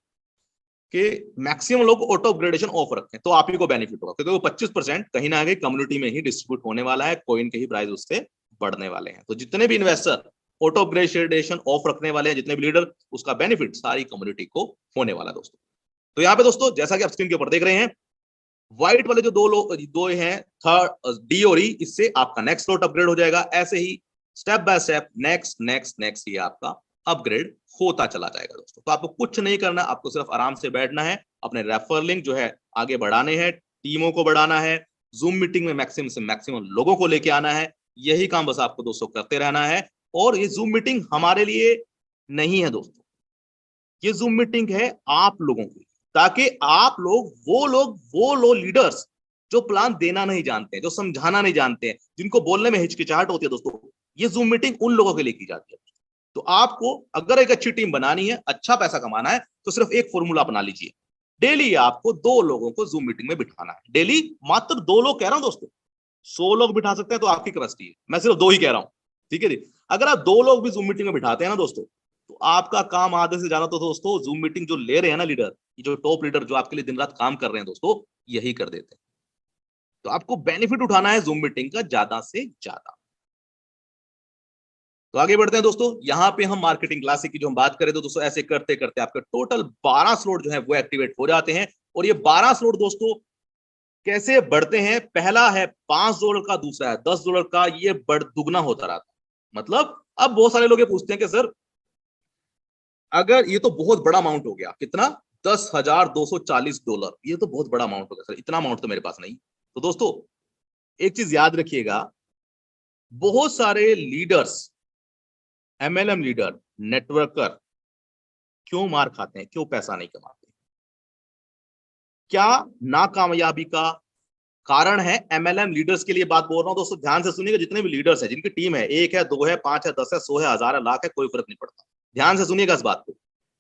कि मैक्सिमम लोग ऑटो अपग्रेडेशन ऑफ रखें, तो आप ही को बेनिफिट होगा, क्योंकि वो 25% कहीं ना कहीं कम्युनिटी में ही डिस्ट्रीब्यूट होने वाला है, कॉइन के ही प्राइस उससे बढ़ने वाले हैं। तो जितने भी इन्वेस्टर ऑटो अपग्रेडेशन ऑफ रखने वाले हैं, जितने भी लीडर, उसका बेनिफिट सारी कम्युनिटी को होने वाला दोस्तों। तो यहाँ पे दोस्तों जैसा कि आप स्क्रीन के ऊपर देख रहे हैं, व्हाइट वाले जो दो हैं थर्ड डी और ई, इससे आपका नेक्स्ट लॉट अपग्रेड हो जाएगा। ऐसे ही step by step next next next ये आपका अपग्रेड होता चला जाएगा दोस्तों। तो आपको कुछ नहीं करना, आपको सिर्फ आराम से बैठना है, अपने रेफर लिंक जो है आगे बढ़ाने हैं, टीमों को बढ़ाना है, जूम मीटिंग में मैक्सिमम से मैक्सिमम लोगों को लेके आना है। यही काम बस आपको दोस्तों करते रहना है। और ये जूम मीटिंग हमारे लिए नहीं है दोस्तों, ये जूम मीटिंग है आप लोगों की, ताकि आप लोग वो लीडर्स जो प्लान देना नहीं जानते हैं, जो समझाना नहीं जानते हैं, जिनको बोलने में हिचकिचाहट होती है दोस्तों, ये जूम मीटिंग उन लोगों के लिए की जाती है। तो आपको अगर एक अच्छी टीम बनानी है, अच्छा पैसा कमाना है, तो सिर्फ एक फॉर्मूला अपना लीजिए। डेली आपको 2 लोगों को जूम मीटिंग में बिठाना है। डेली मात्र 2 लोग कह रहा हूं दोस्तों, 100 लोग बिठा सकते हैं तो आपकी कैपेसिटी है, मैं सिर्फ 2 ही कह रहा हूं, ठीक है जी। अगर आप 2 लोग भी जूम मीटिंग में बिठाते हैं ना दोस्तों, तो आपका काम आधे से ज्यादा तो दोस्तों जूम मीटिंग जो ले रहे हैं ना लीडर, जो टॉप लीडर जो आपके लिए दिन रात काम कर रहे हैं दोस्तों, यही कर देते हैं। तो आपको बेनिफिट उठाना है जूम मीटिंग का ज्यादा से ज्यादा। तो आगे बढ़ते हैं दोस्तों। यहां पे हम मार्केटिंग क्लासिक की जो हम बात करें तो दोस्तों ऐसे करते करते आपके टोटल 12 स्लॉट जो है वो एक्टिवेट हो जाते हैं। और ये 12 स्लॉट दोस्तों कैसे बढ़ते हैं, पहला है $5 का, दूसरा है $10 का, ये दुगना होता रहता है। मतलब अब बहुत सारे लोग ये पूछते हैं कि सर अगर ये तो बहुत बड़ा अमाउंट हो गया, कितना, $10,240, ये तो बहुत बड़ा अमाउंट हो गया सर, इतना अमाउंट तो मेरे पास नहीं। तो दोस्तों एक चीज याद रखिएगा, बहुत सारे लीडर्स, MLM लीडर, नेटवर्कर क्यों मार खाते हैं, क्यों पैसा नहीं कमाते? क्या नाकामयाबी का कारण है? MLM लीडर्स के लिए बात बोल रहा हूं दोस्तों, ध्यान से सुनिएगा। जितने भी लीडर्स हैं, जिनकी टीम है, 1 है, 2 है, 5 है, 10 है, 100 है, 1000 है, लाख है, कोई फर्क नहीं पड़ता। ध्यान से सुनिएगा इस बात को।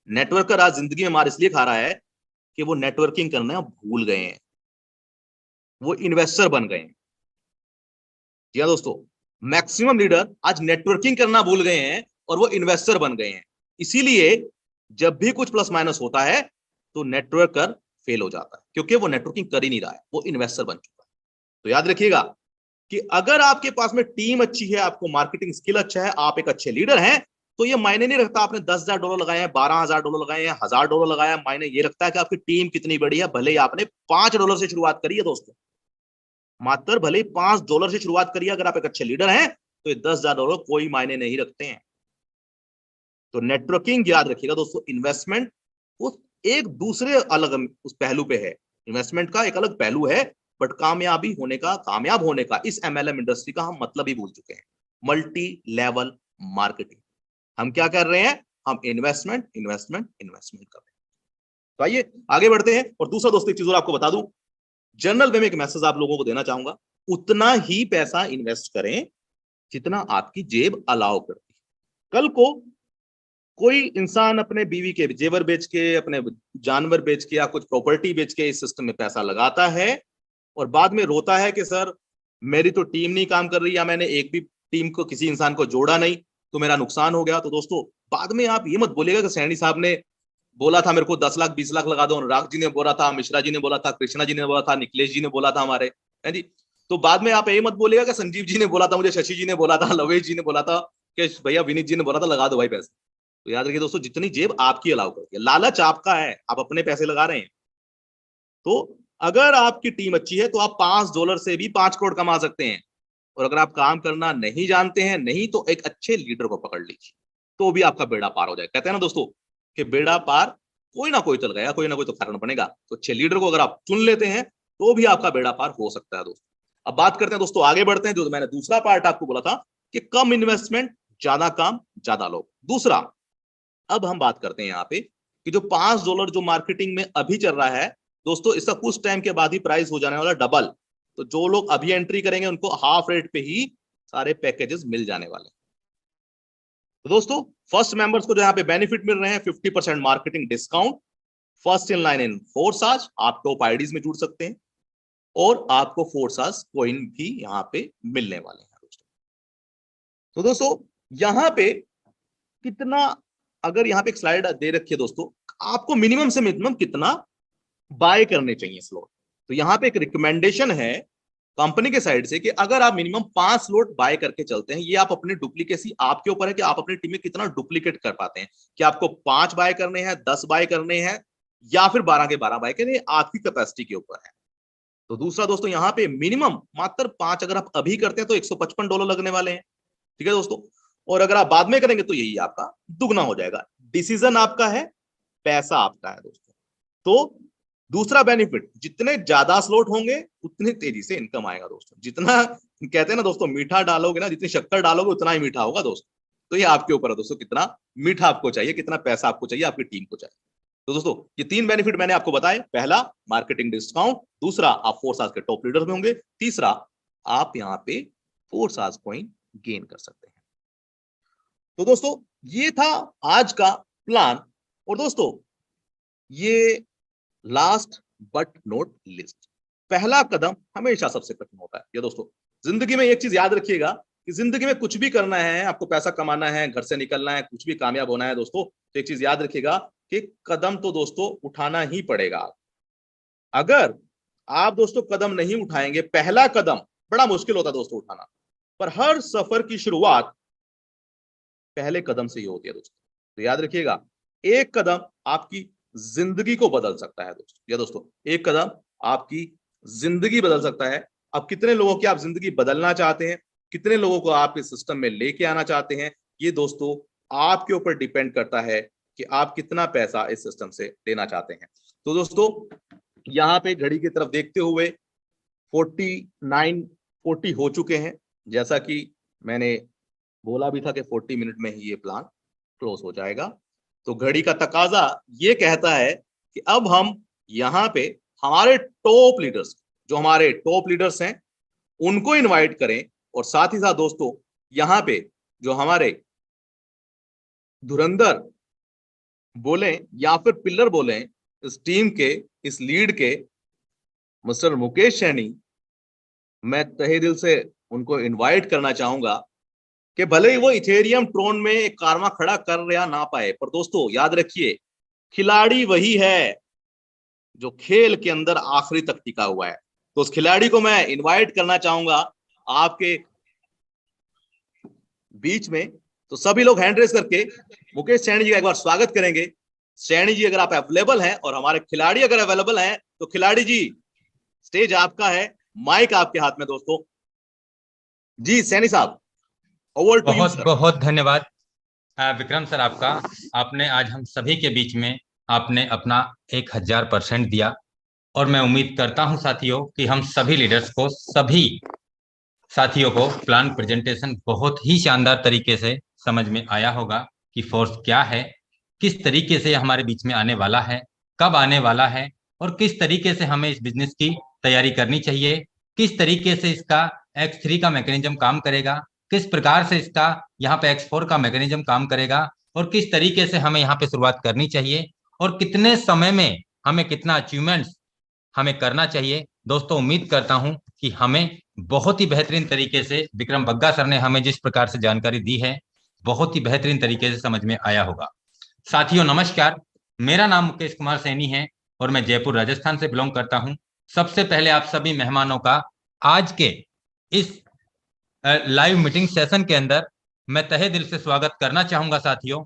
नेटवर्कर आज जिंदगी में मार इसलिए खा रहा है कि वो नेटवर्किंग करना भूल गए हैं, वो इन्वेस्टर बन गए हैं। जी हाँ दोस्तों, मैक्सिमम लीडर आज नेटवर्किंग करना भूल गए हैं और वो इन्वेस्टर बन गए हैं। इसीलिए जब भी कुछ प्लस माइनस होता है तो नेटवर्कर फेल हो जाता है, क्योंकि वो नेटवर्किंग कर ही नहीं रहा है, वो इन्वेस्टर बन चुका है। तो याद रखिएगा कि अगर आपके पास में टीम अच्छी है, आपको मार्केटिंग स्किल अच्छा है, आप एक अच्छे लीडर हैं, तो ये मायने नहीं रखता आपने $10,000 लगाए हैं, $12,000 लगाए हैं, $1,000 लगाया, मायने ये रखता है कि आपकी टीम कितनी बड़ी है। भले ही आपने $5 से शुरुआत करी है दोस्तों, मात्र भले ही $5 से शुरुआत करिए, अगर आप एक अच्छे लीडर हैं तो ये $10,000 कोई मायने नहीं रखते हैं। तो नेटवर्किंग याद रखिएगा दोस्तों, इन्वेस्टमेंट उस एक दूसरे अलग उस पहलू पे है, इन्वेस्टमेंट का एक अलग पहलू है, बट कामयाब होने का इस MLM इंडस्ट्री का हम मतलब ही भूल चुके हैं। मल्टी लेवल मार्केटिंग, हम क्या कर रहे हैं, हम इन्वेस्टमेंट कर रहे हैं। तो आइए आगे बढ़ते हैं। और दूसरा दोस्तों एक चीज और आपको बता दूं, जनरल वे में एक मैसेज आप लोगों को देना चाहूंगा, उतना ही पैसा इन्वेस्ट करें जितना आपकी जेब अलाउ करती है। कल को कोई इंसान अपने बीवी के जेवर बेच के, अपने जानवर बेच के या कुछ प्रॉपर्टी बेच के इस सिस्टम में पैसा लगाता है और बाद में रोता है कि सर मेरी तो टीम नहीं काम कर रही, या मैंने एक भी टीम को, किसी इंसान को जोड़ा नहीं, तो मेरा नुकसान हो गया। तो दोस्तों बाद में आप ये मत बोलिएगा कि सैनी साहब ने बोला था मेरे को 10 लाख 20 लाख लगा दो, अनुराग जी ने बोला था, मिश्रा जी ने बोला था, कृष्णा जी ने बोला था, निखिलेश जी ने बोला था हमारे, है जी। तो बाद में आप ये मत बोलिएगा कि संजीव जी ने बोला था मुझे, शशि जी ने बोला था, लवेश जी ने बोला था, कि भैया विनीत जी ने बोला था लगा दो भाई पैसे। तो याद रखिए दोस्तों, जितनी जेब आपकी अलाउ करती है, लालच आपका है, आप अपने पैसे लगा रहे हैं, तो अगर आपकी टीम अच्छी है तो आप $5 से भी 5 करोड़ कमा सकते हैं। और अगर आप काम करना नहीं जानते हैं, नहीं तो एक अच्छे लीडर को पकड़ लीजिए, तो भी आपका बेड़ा पार हो जाएगा। कहते हैं ना दोस्तों कि बेड़ा पार कोई ना कोई चल गया, कोई ना कोई तो कारण बनेगा। तो अच्छे लीडर को अगर आप चुन लेते हैं तो भी आपका बेड़ा पार हो सकता है दोस्तों। अब बात करते हैं दोस्तों, आगे बढ़ते हैं। जो मैंने दूसरा पार्ट आपको बोला था कि कम इन्वेस्टमेंट, ज्यादा काम, ज्यादा लोग। दूसरा, अब हम बात करते हैं यहाँ पे कि जो $5 जो मार्केटिंग में अभी चल रहा है दोस्तों, इसका कुछ टाइम के बाद ही प्राइस हो जाने वाला डबल। तो जो लोग अभी एंट्री करेंगे उनको हाफ रेट पे ही सारे पैकेजेस मिल जाने वाले। तो दोस्तों, फर्स्ट मेंबर्स को जो यहाँ पे बेनिफिट मिल रहे हैं 50% marketing discount, first in line in Forsage, आप टॉप आईडीज में जुड़ सकते हैं और आपको फोर्साज कॉइन भी यहाँ पे मिलने वाले हैं दोस्तों। तो दोस्तों यहाँ पे कितना, अगर यहाँ पे एक स्लाइड दे रखी है दोस्तों, आपको मिनिमम से मिनिमम कितना बाय करने चाहिए स्लॉट। तो यहाँ पे एक रिकमेंडेशन है कंपनी के साइड से कि अगर आप मिनिमम 5 स्लॉट बाय करके चलते हैं, ये आप अपनी डुप्लीकेसी आपके ऊपर है कि आप अपनी टीम में कितना डुप्लीकेट कर पाते हैं, कि आपको 5 बाय करने हैं, 10 बाय करने हैं या फिर 12 के 12 बाय करने, आपकी कैपेसिटी के ऊपर है। तो दूसरा दोस्तों, यहाँ पे मिनिमम मात्र 5 अगर आप अभी करते हैं तो $155 लगने वाले हैं, ठीक है दोस्तों। और अगर आप बाद में करेंगे तो यही आपका दुगना हो जाएगा। डिसीजन आपका है, पैसा आपका है दोस्तों। तो दूसरा बेनिफिट, जितने ज्यादा स्लॉट होंगे उतनी तेजी से इनकम आएगा दोस्तों। जितना कहते हैं ना दोस्तों, मीठा डालोगे ना, जितनी शक्कर डालोगे उतना ही मीठा होगा दोस्तों। तो ये आपके ऊपर है दोस्तों, कितना मीठा आपको चाहिए, कितना पैसा आपको चाहिए, आपकी टीम को चाहिए। तो दोस्तों ये 3 बेनिफिट मैंने आपको बताए। पहला, मार्केटिंग डिस्काउंट। दूसरा, आप फोर्साज के टॉप लीडर्स में होंगे। तीसरा, आप यहाँ पे फोर्साज कॉइन गेन कर सकते हैं। तो दोस्तों ये था आज का प्लान। और दोस्तों ये लास्ट बट नॉट लिस्ट, पहला कदम हमेशा सबसे कठिन होता है। ये दोस्तों जिंदगी में एक चीज याद रखिएगा कि जिंदगी में कुछ भी करना है, आपको पैसा कमाना है, घर से निकलना है, कुछ भी कामयाब होना है दोस्तों, तो एक चीज याद रखिएगा कि कदम तो दोस्तों उठाना ही पड़ेगा। अगर आप दोस्तों कदम नहीं उठाएंगे, पहला कदम बड़ा मुश्किल होता है दोस्तों उठाना, पर हर सफर की शुरुआत पहले कदम से ही होती है दोस्तों। तो याद रखिएगा, एक कदम आपकी जिंदगी को बदल सकता है दोस्तों। या दोस्तों एक कदम आपकी जिंदगी बदल सकता है। अब कितने लोगों की आप जिंदगी बदलना चाहते हैं, कितने लोगों को आप इस सिस्टम में लेके आना चाहते हैं, ये दोस्तों आपके ऊपर डिपेंड करता है कि आप कितना पैसा इस सिस्टम से लेना चाहते हैं। तो दोस्तों यहाँ पे घड़ी की तरफ देखते हुए 40 हो चुके हैं। जैसा कि मैंने बोला भी था कि 40 मिनट में ही ये प्लान क्लोज हो जाएगा। तो घड़ी का तकाजा ये कहता है कि अब हम यहाँ पे हमारे टॉप लीडर्स, जो हमारे टॉप लीडर्स हैं, उनको इनवाइट करें। और साथ ही साथ दोस्तों यहाँ पे जो हमारे धुरंधर बोले या फिर पिलर बोले इस टीम के, इस लीड के, मिस्टर मुकेश सैनी, मैं तहे दिल से उनको इनवाइट करना चाहूंगा कि भले ही वो इथेरियम ट्रोन में एक कारवा खड़ा कर या ना पाए, पर दोस्तों याद रखिए खिलाड़ी वही है जो खेल के अंदर आखिरी तक टिका हुआ है। तो उस खिलाड़ी को मैं इनवाइट करना चाहूंगा आपके बीच में। तो सभी लोग हैंड रेस करके मुकेश सैनी जी का एक बार स्वागत करेंगे। सैनी जी अगर आप अवेलेबल हैं और हमारे खिलाड़ी अगर अवेलेबल हैं तो खिलाड़ी जी स्टेज आपका है, माइक आपके हाथ में दोस्तों। जी सैनी साहब, ओवर टू यू। बहुत बहुत धन्यवाद विक्रम सर आपका। आपने आज हम सभी के बीच में आपने अपना 1000% दिया और मैं उम्मीद करता हूं साथियों कि हम सभी लीडर्स को, सभी साथियों को प्लान प्रेजेंटेशन बहुत ही शानदार तरीके से समझ में आया होगा कि फोर्स क्या है, किस तरीके से हमारे बीच में आने वाला है, कब आने वाला है और किस तरीके से हमें इस बिजनेस की तैयारी करनी चाहिए, किस तरीके से इसका X3 का मैकेनिज्म काम करेगा, किस प्रकार से इसका यहाँ पे X4 का मैकेनिज्म काम करेगा और किस तरीके से हमें यहाँ पे शुरुआत करनी चाहिए और कितने समय में हमें कितना अचीवमेंट्स हमें करना चाहिए। दोस्तों उम्मीद करता हूं कि हमें बहुत ही बेहतरीन तरीके से विक्रम बग्गा सर ने हमें जिस प्रकार से जानकारी दी है, बहुत ही बेहतरीन तरीके से समझ में आया होगा। साथियों नमस्कार, मेरा नाम मुकेश कुमार सैनी है और मैं जयपुर राजस्थान से बिलोंग करता हूं। सबसे पहले आप सभी मेहमानों का आज के इस लाइव मीटिंग सेशन के अंदर मैं तहे दिल से स्वागत करना चाहूंगा साथियों,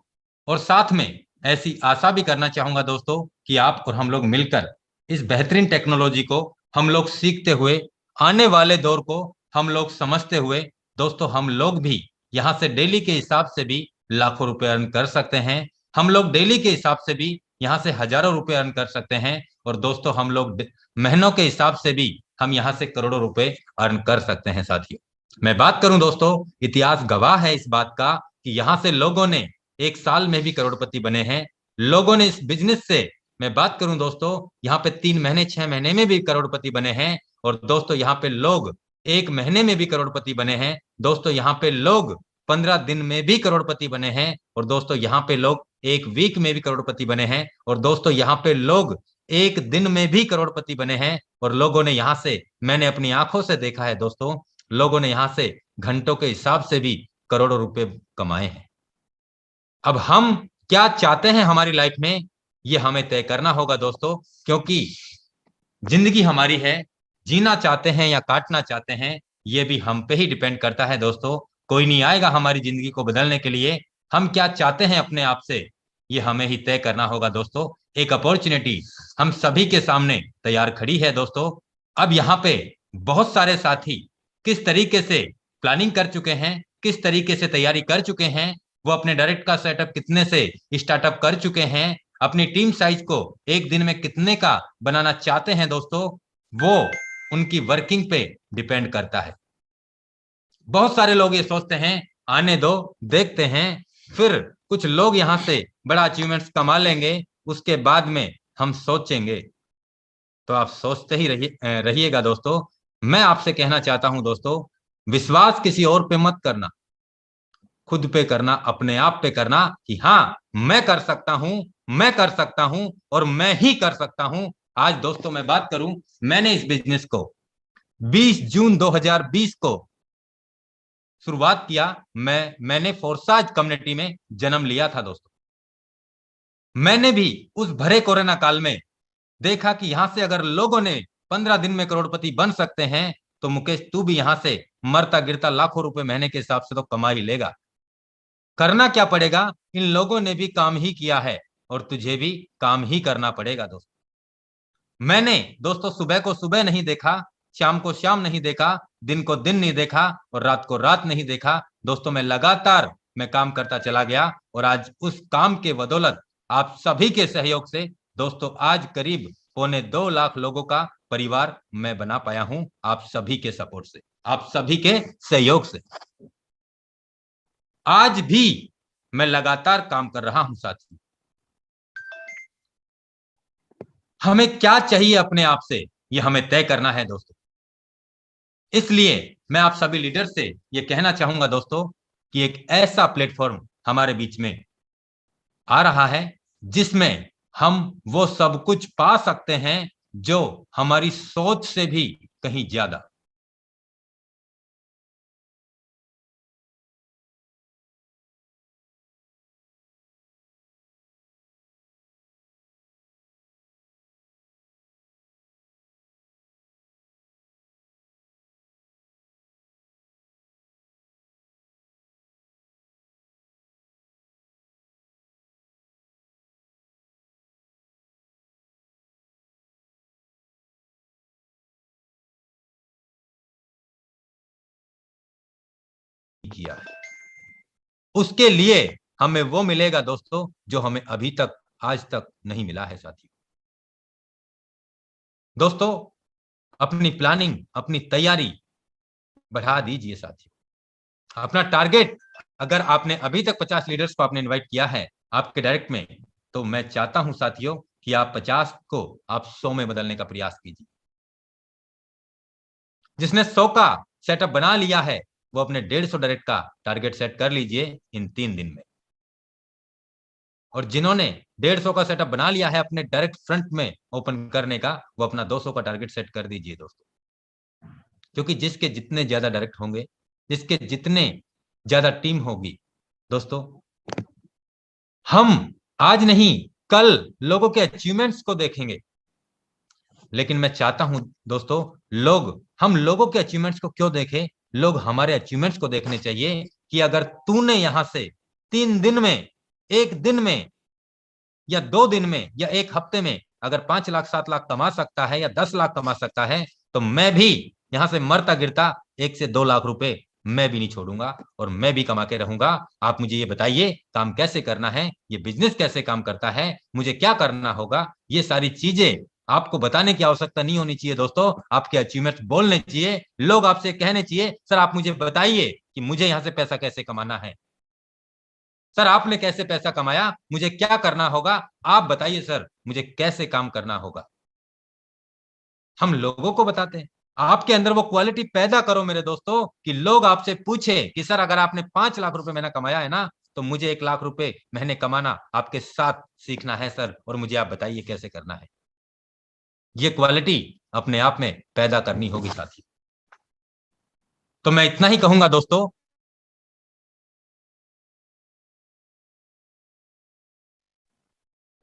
और साथ में ऐसी आशा भी करना चाहूंगा दोस्तों कि आप और हम लोग मिलकर इस बेहतरीन टेक्नोलॉजी को हम लोग सीखते हुए, आने वाले दौर को हम लोग समझते हुए, दोस्तों हम लोग भी यहाँ से डेली के हिसाब से भी लाखों रुपए अर्न कर सकते हैं। हम लोग डेली के हिसाब से भी यहाँ से हजारों रुपए अर्न कर सकते हैं। और दोस्तों हम लोग महीनों के हिसाब से भी हम यहाँ से करोड़ों रुपए अर्न कर सकते हैं। साथियों, मैं बात करूं दोस्तों, इतिहास गवाह है इस बात का कि यहाँ से लोगों ने एक साल में भी करोड़पति बने हैं। लोगों ने इस बिजनेस से, मैं बात करूं दोस्तों, यहाँ पे 3 महीने 6 महीने में भी करोड़पति बने हैं। और दोस्तों यहाँ पे लोग 1 महीने में भी करोड़पति बने हैं। दोस्तों यहाँ पे लोग 15 दिन में भी करोड़पति बने हैं। और दोस्तों यहाँ पे लोग 1 वीक में भी करोड़पति बने हैं। और दोस्तों यहाँ पे लोग 1 दिन में भी करोड़पति बने हैं। और लोगों ने यहाँ से, मैंने अपनी आंखों से देखा है दोस्तों, लोगों ने यहाँ से घंटों के हिसाब से भी करोड़ों रुपए कमाए हैं। अब हम क्या चाहते हैं हमारी लाइफ में, ये हमें तय करना होगा दोस्तों, क्योंकि जिंदगी हमारी है। जीना चाहते हैं या काटना चाहते हैं, ये भी हम पे ही डिपेंड करता है दोस्तों। कोई नहीं आएगा हमारी जिंदगी को बदलने के लिए। हम क्या चाहते हैं अपने आप से, ये हमें ही तय करना होगा दोस्तों। एक अपॉर्चुनिटी हम सभी के सामने तैयार खड़ी है दोस्तों। अब यहाँ पे बहुत सारे साथी किस तरीके से प्लानिंग कर चुके हैं, किस तरीके से तैयारी कर चुके हैं, वो अपने डायरेक्ट का सेटअप कितने से स्टार्टअप कर चुके हैं, अपनी टीम साइज को 1 दिन में कितने का बनाना चाहते हैं दोस्तों, वो उनकी वर्किंग पे डिपेंड करता है। बहुत सारे लोग ये सोचते हैं आने दो, देखते हैं, फिर कुछ लोग यहाँ से बड़ा अचीवमेंट्स कमा लेंगे, उसके बाद में हम सोचेंगे। तो आप सोचते ही रहिएगा दोस्तों। मैं आपसे कहना चाहता हूं दोस्तों, विश्वास किसी और पे मत करना, खुद पे करना, अपने आप पे करना कि हाँ मैं कर सकता हूं, मैं कर सकता हूं और मैं ही कर सकता हूं। आज दोस्तों मैं बात करूं, मैंने इस बिजनेस को 20 जून 2020 को शुरुआत किया। मैंने फोर्साज कम्युनिटी में जन्म लिया था दोस्तों। मैंने भी उस भरे कोरोना काल में देखा कि यहां से अगर लोगों ने 15 दिन में करोड़पति बन सकते हैं, तो मुकेश तू भी यहां से मरता गिरता लाखों रुपए महीने के हिसाब से तो कमा ही लेगा। करना क्या पड़ेगा, इन लोगों ने भी काम ही किया है और तुझे भी काम ही करना पड़ेगा दोस्तों। मैंने दोस्तों सुबह को सुबह नहीं देखा, शाम को शाम नहीं देखा, दिन को दिन नहीं देखा और रात को रात नहीं देखा दोस्तों। मैं लगातार काम करता चला गया और आज उस काम के बदौलत आप सभी के सहयोग से दोस्तों आज करीब 2.25 लाख लोगों का परिवार मैं बना पाया हूं, आप सभी के सपोर्ट से, आप सभी के सहयोग से। आज भी मैं लगातार काम कर रहा हूं साथियों। हमें क्या चाहिए अपने आप से, ये हमें तय करना है दोस्तों। इसलिए मैं आप सभी लीडर से ये कहना चाहूंगा दोस्तों कि एक ऐसा प्लेटफॉर्म हमारे बीच में आ रहा है जिसमें हम वो सब कुछ पा सकते हैं जो हमारी सोच से भी कहीं ज्यादा। किया है, उसके लिए हमें वो मिलेगा दोस्तों जो हमें अभी तक आज तक नहीं मिला है साथियों। दोस्तों अपनी प्लानिंग, अपनी तैयारी बढ़ा दीजिए साथियों। अपना टारगेट, अगर आपने अभी तक 50 लीडर्स को आपने इनवाइट किया है आपके डायरेक्ट में, तो मैं चाहता हूं साथियों कि आप 50 को आप 100 में बदलने का प्रयास कीजिए। जिसने 100 का सेटअप बना लिया है वो अपने 150 डायरेक्ट का टारगेट सेट कर लीजिए इन 3 दिन में। और जिन्होंने 150 का सेटअप बना लिया है अपने डायरेक्ट फ्रंट में ओपन करने का, वो अपना 200 का टारगेट सेट कर दीजिए दोस्तों। क्योंकि जिसके जितने ज्यादा डायरेक्ट होंगे, जिसके जितने ज्यादा टीम होगी दोस्तों, हम आज नहीं कल लोगों के अचीवमेंट्स को देखेंगे। लेकिन मैं चाहता हूं दोस्तों, हम लोगों के अचीवमेंट्स को क्यों देखें, लोग हमारे अचीवमेंट्स को देखने चाहिए कि अगर तूने यहां से 3 दिन में, 1 दिन में या 2 दिन में या 1 हफ्ते में अगर 5 लाख 7 लाख कमा सकता है या 10 लाख कमा सकता है तो मैं भी यहाँ से मरता गिरता 1 से 2 लाख रुपए मैं भी नहीं छोड़ूंगा और मैं भी कमा के रहूंगा। आप मुझे ये बताइए काम कैसे करना है, ये बिजनेस कैसे काम करता है, मुझे क्या करना होगा। ये सारी चीजें आपको बताने की आवश्यकता नहीं होनी चाहिए दोस्तों। आपके अचीवमेंट बोलने चाहिए, लोग आपसे कहने चाहिए सर आप मुझे बताइए कि मुझे यहाँ से पैसा कैसे कमाना है, सर आपने कैसे पैसा कमाया, मुझे क्या करना होगा, आप बताइए सर मुझे कैसे काम करना होगा। हम लोगों को बताते हैं। आपके अंदर वो क्वालिटी पैदा करो मेरे दोस्तों कि लोग आपसे पूछे कि सर अगर आपने 5 लाख रुपए महीना कमाया है ना तो मुझे 1 लाख रुपए महीने कमाना आपके साथ सीखना है सर, और मुझे आप बताइए कैसे करना है। ये क्वालिटी अपने आप में पैदा करनी होगी साथी। तो मैं इतना ही कहूंगा दोस्तों।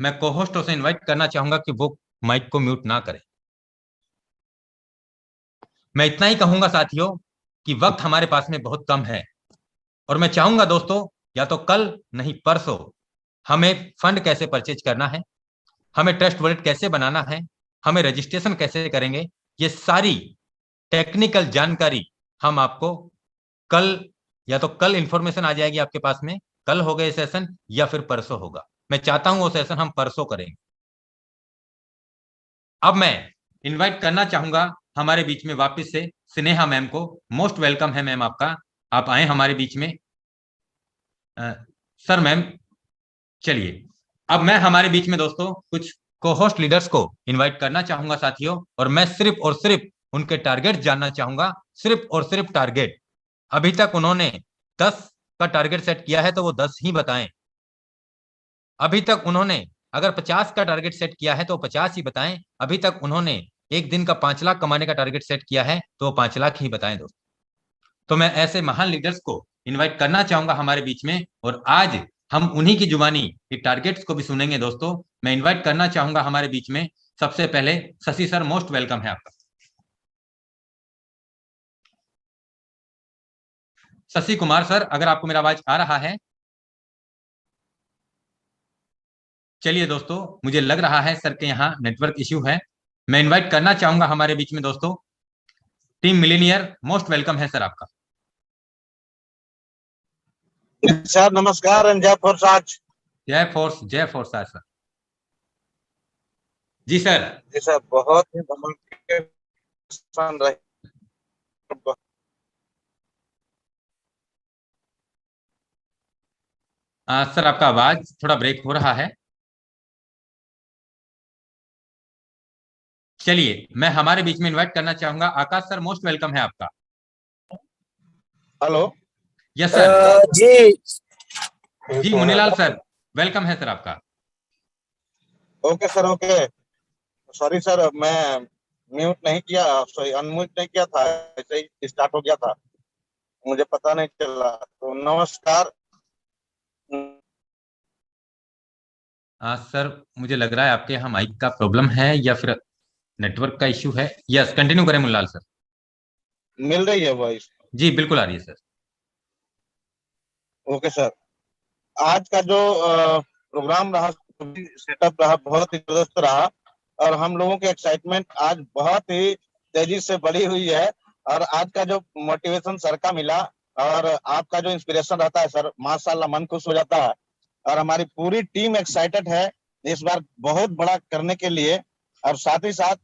मैं को होस्टों से इनवाइट करना चाहूंगा कि वो माइक को म्यूट ना करें। मैं इतना ही कहूंगा साथियों कि वक्त हमारे पास में बहुत कम है और मैं चाहूंगा दोस्तों या तो कल नहीं परसों हमें फंड कैसे परचेज करना है, हमें ट्रस्ट वॉलेट कैसे बनाना है, हमें रजिस्ट्रेशन कैसे करेंगे, ये सारी टेक्निकल जानकारी हम आपको कल या तो कल इंफॉर्मेशन आ जाएगी आपके पास में, कल होगा ये सेशन या फिर परसों होगा। मैं चाहता हूं वो सेशन हम परसों करेंगे। अब मैं इनवाइट करना चाहूंगा हमारे बीच में वापस से स्नेहा मैम को। मोस्ट वेलकम है मैम आपका, आप आए हमारे बीच में। सर मैम चलिए अब मैं हमारे बीच में दोस्तों कुछ को होस्ट लीडर्स को इनवाइट करना चाहूंगा साथियों, और मैं सिर्फ और सिर्फ उनके टारगेट जानना चाहूंगा, सिर्फ और सिर्फ टारगेट। अभी तक उन्होंने 10 का टारगेट सेट किया है तो वो 10 ही बताएं। अभी तक उन्होंने अगर 50 का टारगेट सेट किया है तो 50 ही बताएं। अभी तक उन्होंने एक दिन का 5 लाख कमाने का टारगेट सेट किया है तो वो 5 लाख ही बताएं दोस्तों। तो मैं ऐसे महान लीडर्स को इनवाइट करना चाहूंगा हमारे बीच में, और आज हम उन्हीं की जुबानी ये टारगेट्स को भी सुनेंगे दोस्तों। मैं इनवाइट करना चाहूंगा हमारे बीच में सबसे पहले शशि सर, मोस्ट वेलकम है आपका। शशि कुमार सर, अगर आपको मेरा आवाज आ रहा है। चलिए दोस्तों मुझे लग रहा है सर के यहाँ नेटवर्क इश्यू है। मैं इनवाइट करना चाहूंगा हमारे बीच में दोस्तों टीम मिलीनियर, मोस्ट वेलकम है सर आपका। सर नमस्कार एंड जय फोर्स आज। जय फोर्स आज सर। जी सर। जी सर, बहुत ही धमाकेदार रहे। सर आपका आवाज थोड़ा ब्रेक हो रहा है। चलिए मैं हमारे बीच में इनवाइट करना चाहूंगा आकाश सर, मोस्ट वेलकम है आपका। हेलो। Yes sir. जी तो मुनीलाल सर, वेलकम है सर आपका। Okay sir, okay. Sorry sir, मैं म्यूट नहीं किया, सॉरी अनम्यूट नहीं किया था, ऐसे ही स्टार्ट हो गया था, मुझे पता नहीं चला। तो नमस्कार। सर मुझे लग रहा है आपके यहाँ माइक का प्रॉब्लम है या फिर नेटवर्क का इश्यू है। यस कंटिन्यू करें मुनीलाल सर। मिल रही है वॉइस? जी बिल्कुल आ रही है सर। ओके सर, आज का जो प्रोग्राम रहा, सेटअप रहा, बहुत ही जबरदस्त रहा और हम लोगों की एक्साइटमेंट आज बहुत ही तेजी से बढ़ी हुई है। और आज का जो मोटिवेशन सर का मिला और आपका जो इंस्पिरेशन रहता है सर, माशाल्लाह मन खुश हो जाता है। और हमारी पूरी टीम एक्साइटेड है इस बार बहुत बड़ा करने के लिए, और साथ ही साथ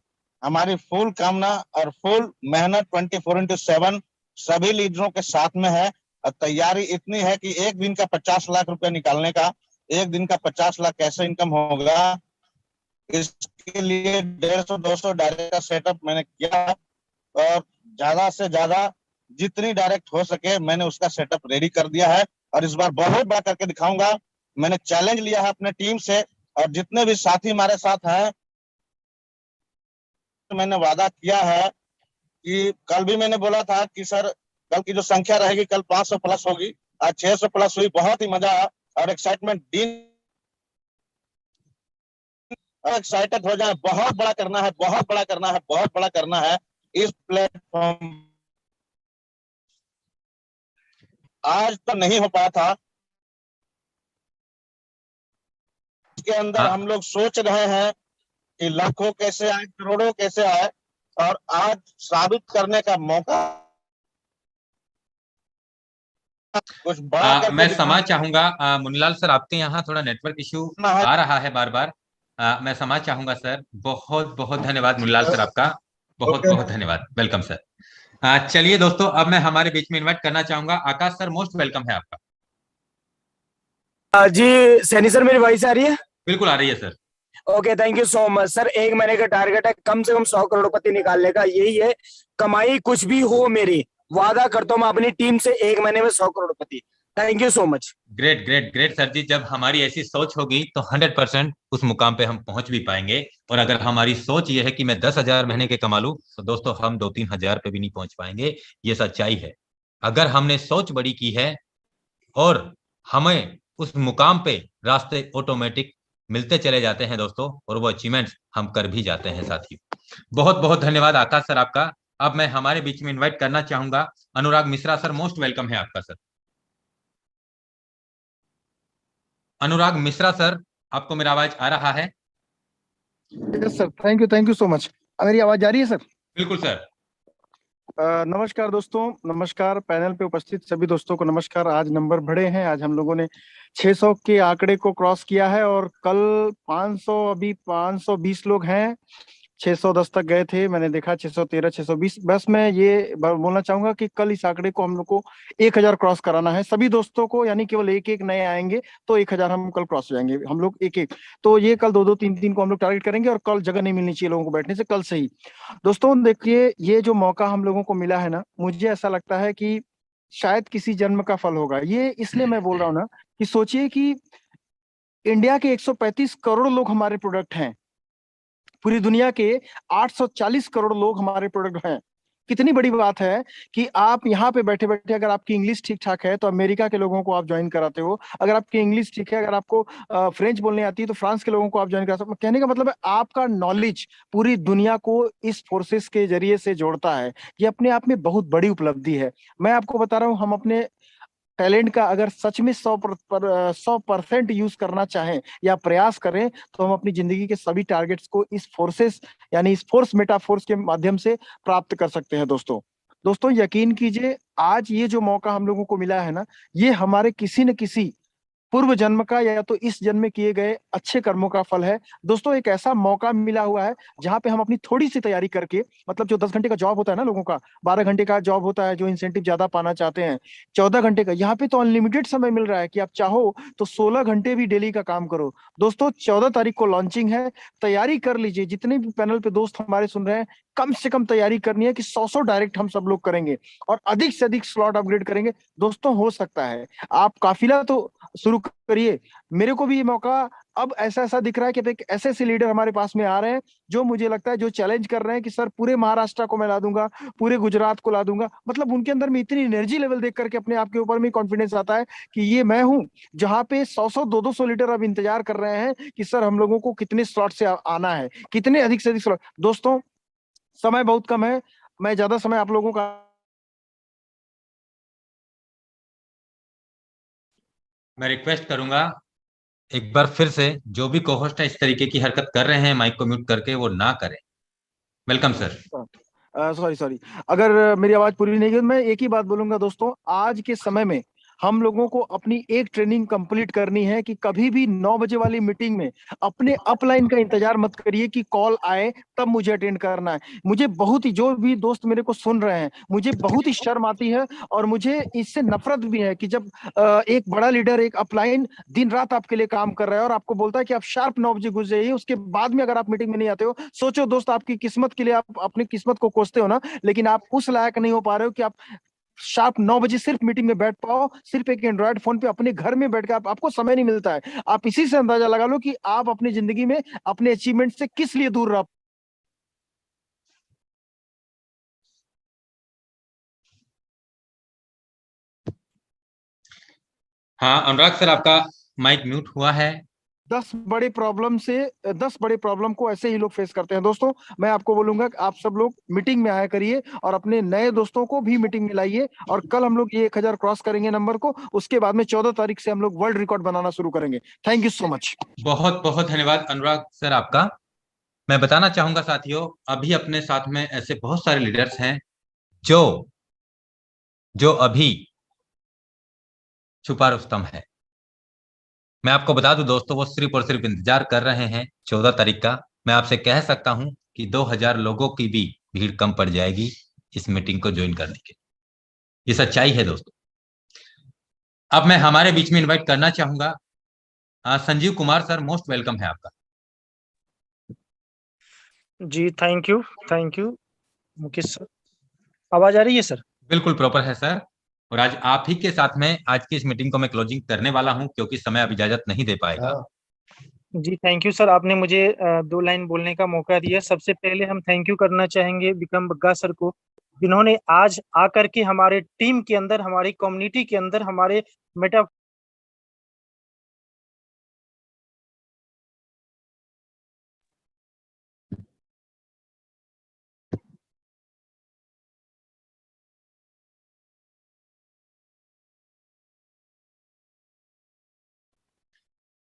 हमारी फुल कामना और फुल मेहनत 24/7 सभी लीडरों के साथ में है। और तैयारी इतनी है कि एक दिन का 50 लाख रुपए निकालने का, एक दिन का 50 लाख कैसे इनकम होगा, इसके लिए 150-200 डायरेक्ट का सेटअप मैंने किया और ज्यादा से ज्यादा जितनी डायरेक्ट हो सके मैंने उसका सेटअप रेडी कर दिया है और इस बार बहुत बड़ा करके दिखाऊंगा। मैंने चैलेंज लिया है अपने टीम से और जितने भी साथी हमारे साथ हैं, मैंने वादा किया है कि कल भी मैंने बोला था कि सर कल की जो संख्या रहेगी कल 500 प्लस होगी, आज 600 प्लस हुई। बहुत ही मजा आया और एक्साइटमेंट एक्साइटेड हो जाए। बहुत बड़ा करना है, बहुत बड़ा करना है, बहुत बड़ा करना है इस प्लेटफॉर्म। आज तो नहीं हो पाया था, इसके अंदर हम लोग सोच रहे हैं कि लाखों कैसे आए, करोड़ों कैसे आए, और आज साबित करने का मौका कुछ बड़ा करके मैं क्षमा दिखाना चाहूंगा मुन्नीलाल सर, आपके यहाँ थोड़ा नेटवर्क इश्यू है। आ रहा है बार बार। मैं क्षमा चाहूंगा सर। बहुत बहुत धन्यवाद मुन्नीलाल सर आपका। बहुत ओके। बहुत धन्यवाद। Welcome sir. चलिए दोस्तों, अब मैं हमारे बीच में इनवाइट करना चाहूंगा आकाश सर। मोस्ट वेलकम है आपका। जी सैनी सर, मेरी वॉइस आ रही है? बिल्कुल आ रही है sir. Okay, thank you so much sir. एक महीने का टारगेट है कम से कम 100 करोड़पति निकालने का, यही है। कमाई कुछ भी हो मेरी, वादा करता हूँ मैं अपनी टीम से 1 महीने में 100 करोड़पति। Thank you so much. Great great great sir ji. जब हमारी ऐसी सोच होगी तो 100% उस मुकाम पे हम पहुंच भी पाएंगे। और अगर हमारी सोच ये है कि मैं 10,000 महीने के कमा लूं, तो दोस्तों हम 2-3 हजार पे भी नहीं पहुंच पाएंगे। ये सच्चाई है। अगर हमने सोच बड़ी की है और हमें उस मुकाम पे रास्ते ऑटोमेटिक मिलते चले जाते हैं दोस्तों, और वो अचीवमेंट्स हम कर भी जाते हैं साथियों। बहुत बहुत धन्यवाद आकाश सर आपका। अब मैं हमारे बीच में इनवाइट करना चाहूंगा अनुराग मिश्रा सर। मोस्ट वेलकम है आपका सर। अनुराग मिश्रा सर, आपको मेरा आवाज आ रहा है? Yes sir, thank you so much. मेरी आवाज आ रही है सर? बिल्कुल सर। नमस्कार दोस्तों, नमस्कार पैनल पे उपस्थित सभी दोस्तों को नमस्कार। आज नंबर बढ़े हैं, आज हम लोगों ने 600 के आंकड़े को क्रॉस किया है और कल 500, अभी 520 लोग हैं। 610 तक गए थे, मैंने देखा 613, 620। बस मैं ये बोलना चाहूंगा कि कल इस आंकड़े को हम लोग को 1000 क्रॉस कराना है सभी दोस्तों को, यानी केवल एक एक नए आएंगे तो 1000 हम कल क्रॉस हो जाएंगे हम लोग एक एक। तो ये कल 2-2, 3-3 को हम लोग टारगेट करेंगे और कल जगह नहीं मिलनी चाहिए लोगों को बैठने से, कल से ही। दोस्तों देखिए, ये जो मौका हम लोगों को मिला है ना, मुझे ऐसा लगता है कि शायद किसी जन्म का फल होगा। ये इसलिए मैं बोल रहा हूँ ना कि सोचिए कि इंडिया के 135 करोड़ लोग हमारे प्रोडक्ट हैं, पूरी दुनिया के 840 करोड़ लोग हमारे प्रोडक्ट हैं। कितनी बड़ी बात है कि आप यहाँ पे बैठे बैठे अगर आपकी इंग्लिश ठीक ठाक है तो अमेरिका के लोगों को आप ज्वाइन कराते हो। अगर आपकी इंग्लिश ठीक है, अगर आपको फ्रेंच बोलने आती है तो फ्रांस के लोगों को आप ज्वाइन कराते हो। कहने का मतलब है आपका नॉलेज पूरी दुनिया को इस फोर्सेस के जरिए से जोड़ता है। ये अपने आप में बहुत बड़ी उपलब्धि है। मैं आपको बता रहा हूँ, हम अपने टैलेंट का अगर सच में 100% यूज करना चाहें या प्रयास करें तो हम अपनी जिंदगी के सभी टारगेट्स को इस फोर्सेस यानी इस फोर्स मेटाफोर्स के माध्यम से प्राप्त कर सकते हैं। दोस्तों दोस्तों यकीन कीजिए, आज ये जो मौका हम लोगों को मिला है ना, ये हमारे किसी न किसी पूर्व जन्म का या तो इस जन्म में किए गए अच्छे कर्मों का फल है। दोस्तों एक ऐसा मौका मिला हुआ है जहां पे हम अपनी थोड़ी सी तैयारी करके, मतलब जो 10 घंटे का जॉब होता है ना लोगों का, 12 घंटे का जॉब होता है जो इंसेंटिव ज्यादा पाना चाहते हैं, 14 घंटे का, यहाँ पे तो अनलिमिटेड समय मिल रहा है कि आप चाहो तो 16 घंटे भी डेली का काम करो। दोस्तों 14 तारीख को लॉन्चिंग है, तैयारी कर लीजिए। जितने भी पैनल पे दोस्त हमारे सुन रहे हैं, कम से कम तैयारी करनी है कि 100 डायरेक्ट हम सब लोग करेंगे और अधिक से अधिक स्लॉट अपग्रेड करेंगे। दोस्तों हो सकता है आप काफिला तो शुरू करिए। मेरे को भी ये मौका अब ऐसा ऐसा दिख रहा है कि अब एक ऐसे ऐसे लीडर हमारे पास में आ रहे हैं जो मुझे लगता है जो चैलेंज कर रहे हैं कि सर पूरे महाराष्ट्र को मैं ला दूंगा, पूरे गुजरात को ला दूंगा। मतलब उनके अंदर में इतनी एनर्जी लेवल देख करके अपने आप के ऊपर में कॉन्फिडेंस आता है कि ये मैं हूं। जहां पे 100-100, 200 लीडर अब इंतजार कर रहे हैं कि सर हम लोगों को कितने स्लॉट से आना है, कितने अधिक से अधिक स्लॉट। दोस्तों समय बहुत कम है, मैं ज्यादा समय आप लोगों का मैं रिक्वेस्ट करूंगा एक बार फिर से, जो भी कोहोस्ट है इस तरीके की हरकत कर रहे हैं माइक को म्यूट करके, वो ना करें। Welcome sir. सॉरी, अगर मेरी आवाज पूरी नहीं गई मैं एक ही बात बोलूंगा। दोस्तों आज के समय में हम लोगों को अपनी एक ट्रेनिंग कंप्लीट करनी है कि कभी भी 9 बजे वाली मीटिंग में अपने अपलाइन का इंतजार मत करिए कि कॉल आए तब मुझे अटेंड करना है। मुझे बहुत ही, जो भी दोस्त मेरे को सुन रहे हैं, मुझे बहुत ही शर्म आती है और मुझे इससे नफरत भी है कि जब एक बड़ा लीडर, एक अपलाइन दिन रात आपके लिए काम कर रहा है और आपको बोलता है कि आप शार्प 9 बजे घुस जाइए, उसके बाद में अगर आप मीटिंग में नहीं आते हो। सोचो दोस्त, आपकी किस्मत के लिए आप अपनी किस्मत को कोसते हो ना, लेकिन आप उस लायक नहीं हो पा रहे हो कि आप शार्प 9 बजे सिर्फ मीटिंग में बैठ पाओ। सिर्फ एक एंड्रॉइड फोन पे अपने घर में बैठ के आपको समय नहीं मिलता है। आप इसी से अंदाजा लगा लो कि आप अपनी जिंदगी में अपने अचीवमेंट से किस लिए दूर रह। हाँ अनुराग सर, आपका माइक म्यूट हुआ है। 10 बड़े प्रॉब्लम को ऐसे ही लोग फेस करते हैं। दोस्तों मैं आपको बोलूंगा कि आप सब लोग मीटिंग में आया करिए और अपने नए दोस्तों को भी मीटिंग में लाइए और कल हम लोग ये 1000 क्रॉस करेंगे नंबर को। उसके बाद में 14 तारीख से हम लोग वर्ल्ड रिकॉर्ड बनाना शुरू करेंगे। Thank you so much. बहुत बहुत धन्यवाद अनुराग सर आपका। मैं बताना चाहूंगा साथियों, अभी अपने साथ में ऐसे बहुत सारे लीडर्स हैं जो जो अभी छुपा रुस्तम है। मैं आपको बता दूं दोस्तों, वो सिर्फ और सिर्फ इंतजार कर रहे हैं 14 तारीख का। मैं आपसे कह सकता हूं कि 2000 लोगों की भी भीड़ कम पड़ जाएगी इस मीटिंग को ज्वाइन करने के। ये सच्चाई है दोस्तों। अब मैं हमारे बीच में इनवाइट करना चाहूंगा Sanjeev Kumar sir, most welcome है आपका। जी थैंक यू मुकेश सर। आवाज आ रही है सर? बिल्कुल प्रॉपर है सर। और आज आप ही के साथ में आज की इस मीटिंग को मैं क्लोजिंग करने वाला हूं, क्योंकि समय अब इजाजत नहीं दे पाएगा। जी थैंक यू सर, आपने मुझे 2 लाइन बोलने का मौका दिया। सबसे पहले हम थैंक यू करना चाहेंगे विक्रम बग्गा सर को, जिन्होंने आज आकर के हमारे टीम के अंदर, हमारी कम्युनिटी के अंदर, हमारे मेटा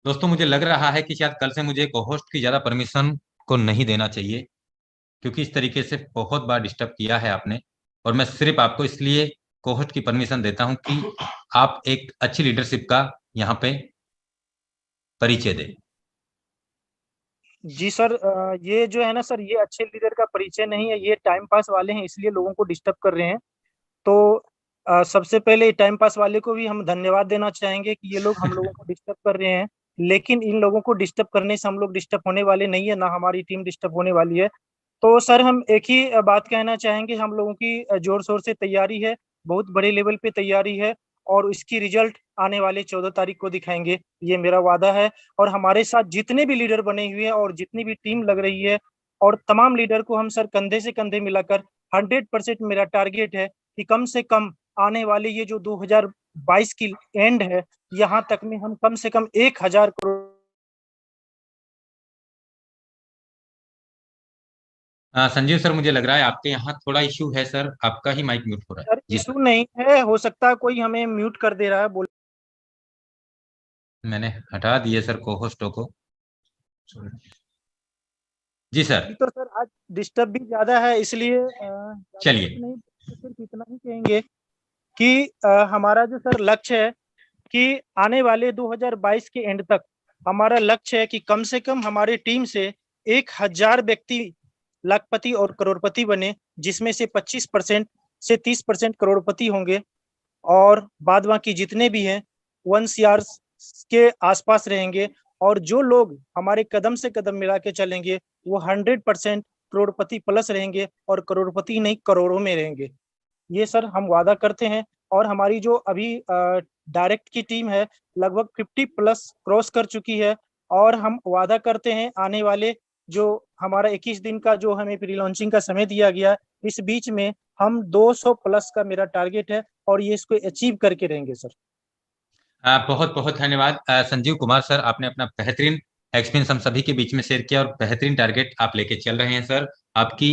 दोस्तों मुझे लग रहा है कि शायद कल से मुझे को-होस्ट की ज्यादा परमिशन को नहीं देना चाहिए, क्योंकि इस तरीके से बहुत बार डिस्टर्ब किया है आपने। और मैं सिर्फ आपको इसलिए को-होस्ट की परमिशन देता हूं कि आप एक अच्छी लीडरशिप का यहाँ पे परिचय दें। जी सर, ये जो है ना सर, ये अच्छे लीडर का परिचय नहीं है, ये टाइम पास वाले हैं, इसलिए लोगों को डिस्टर्ब कर रहे हैं। तो सबसे पहले टाइम पास वाले को भी हम धन्यवाद देना चाहेंगे कि ये लोग हम लोगों को डिस्टर्ब कर रहे हैं, लेकिन इन लोगों को डिस्टर्ब करने से हम लोग डिस्टर्ब होने वाले नहीं है, ना हमारी टीम डिस्टर्ब होने वाली है। तो सर हम एक ही बात कहना चाहेंगे, हम लोगों की जोर शोर से तैयारी है, बहुत बड़े लेवल पे तैयारी है, और इसकी रिजल्ट आने वाले 14 तारीख को दिखाएंगे, ये मेरा वादा है। और हमारे साथ जितने भी लीडर बने हुए हैं और जितनी भी टीम लग रही है, और तमाम लीडर को हम सर कंधे से कंधे मिलाकर 100% मेरा टारगेट है कि कम से कम आने वाले ये जो 2022 की एंड है, यहाँ तक में हम कम से कम 1000 करोड़। संजीव सर, मुझे लग रहा है आपके यहाँ थोड़ा इश्यू है सर, आपका ही माइक म्यूट हो रहा है। सर जी इशू सर, नहीं है, हो सकता है कोई हमें म्यूट कर दे रहा है, बोल। मैंने हटा दिए सर को-होस्टों को। जी सर, जी तो सर आज डिस्टर्ब भी ज्यादा है, इसलिए ज्यादा कुछ चलिए। नहीं, सिर्फ इतना ही कहेंगे कि हमारा जो सर लक्ष्य है कि आने वाले 2022 के एंड तक हमारा लक्ष्य है कि कम से कम हमारी टीम से 1000 व्यक्ति लाखपति और करोड़पति बने, जिसमें से 25% से 30% करोड़पति होंगे, और बाद बाकी जितने भी हैं 1 CR के आसपास रहेंगे। और जो लोग हमारे कदम से कदम मिला के चलेंगे वो 100% करोड़पति प्लस रहेंगे, और करोड़पति नहीं करोड़ों में रहेंगे, ये सर हम वादा करते हैं। और हमारी जो अभी डायरेक्ट की टीम है लगभग 50+ क्रॉस कर चुकी है, और हम वादा करते हैं आने वाले जो हमारा 21 दिन का जो हमें प्री लॉन्चिंग का समय दिया गया, इस बीच में हम 200+ का मेरा टारगेट है, और ये इसको अचीव करके रहेंगे सर। बहुत बहुत धन्यवाद संजीव कुमार सर, आपने अपना बेहतरीन एक्सपीरियंस हम सभी के बीच में शेयर किया, और बेहतरीन टारगेट आप लेके चल रहे हैं सर। आपकी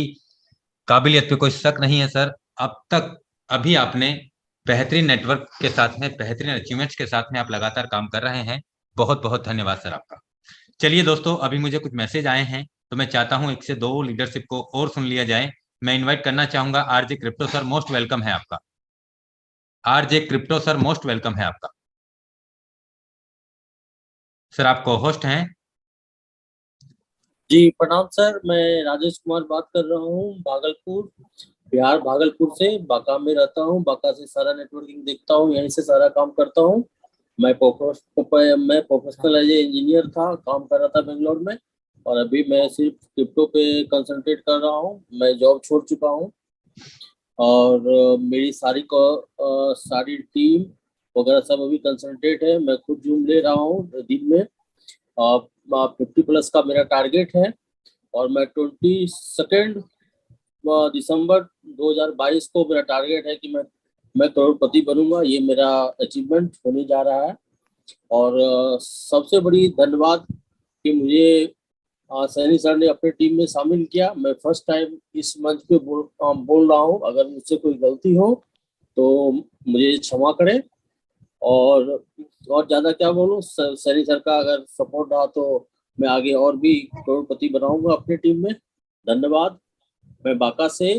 काबिलियत पे कोई शक नहीं है सर। अब तक अभी आपने बेहतरीन नेटवर्क के साथ में, बेहतरीन अचीवमेंट्स के साथ में आप लगातार काम कर रहे हैं। बहुत बहुत धन्यवाद सर आपका। चलिए दोस्तों, अभी मुझे कुछ मैसेज आए हैं, तो मैं चाहता हूं 1 से 2 लीडरशिप को और सुन लिया जाए। मैं इन्वाइट करना चाहूंगा RJ crypto sir, most welcome है आपका। RJ crypto sir, most welcome है आपका। सर आप को होस्ट हैं। जी प्रणाम सर, मैं राजेश कुमार बात कर रहा हूँ, भागलपुर, बिहार, भागलपुर से। बांका में रहता हूँ, बांका से सारा नेटवर्किंग देखता हूँ, यहीं से सारा काम करता हूँ। मैं प्रोफेशनल एज इंजीनियर था, काम कर रहा था बेंगलोर में, और अभी मैं सिर्फ क्रिप्टो पे कंसंट्रेट कर रहा हूँ। मैं जॉब छोड़ चुका हूँ, और मेरी सारी टीम वगैरह सब अभी कंसंट्रेट है। मैं खुद जूम ले रहा हूँ दिन में। 50+ का मेरा टारगेट है, और मैं 22 दिसंबर 2022 को मेरा टारगेट है कि मैं करोड़पति बनूंगा। ये मेरा अचीवमेंट होने जा रहा है। और सबसे बड़ी धन्यवाद कि मुझे सैनी सर ने अपने टीम में शामिल किया। मैं फर्स्ट टाइम इस मंच पे बोल रहा हूँ। अगर मुझसे कोई गलती हो तो मुझे क्षमा करें, और ज्यादा क्या बोलूं, सैनी सर का अगर सपोर्ट रहा तो मैं आगे और भी करोड़पति बनाऊंगा अपनी टीम में। धन्यवाद। मैं बांका से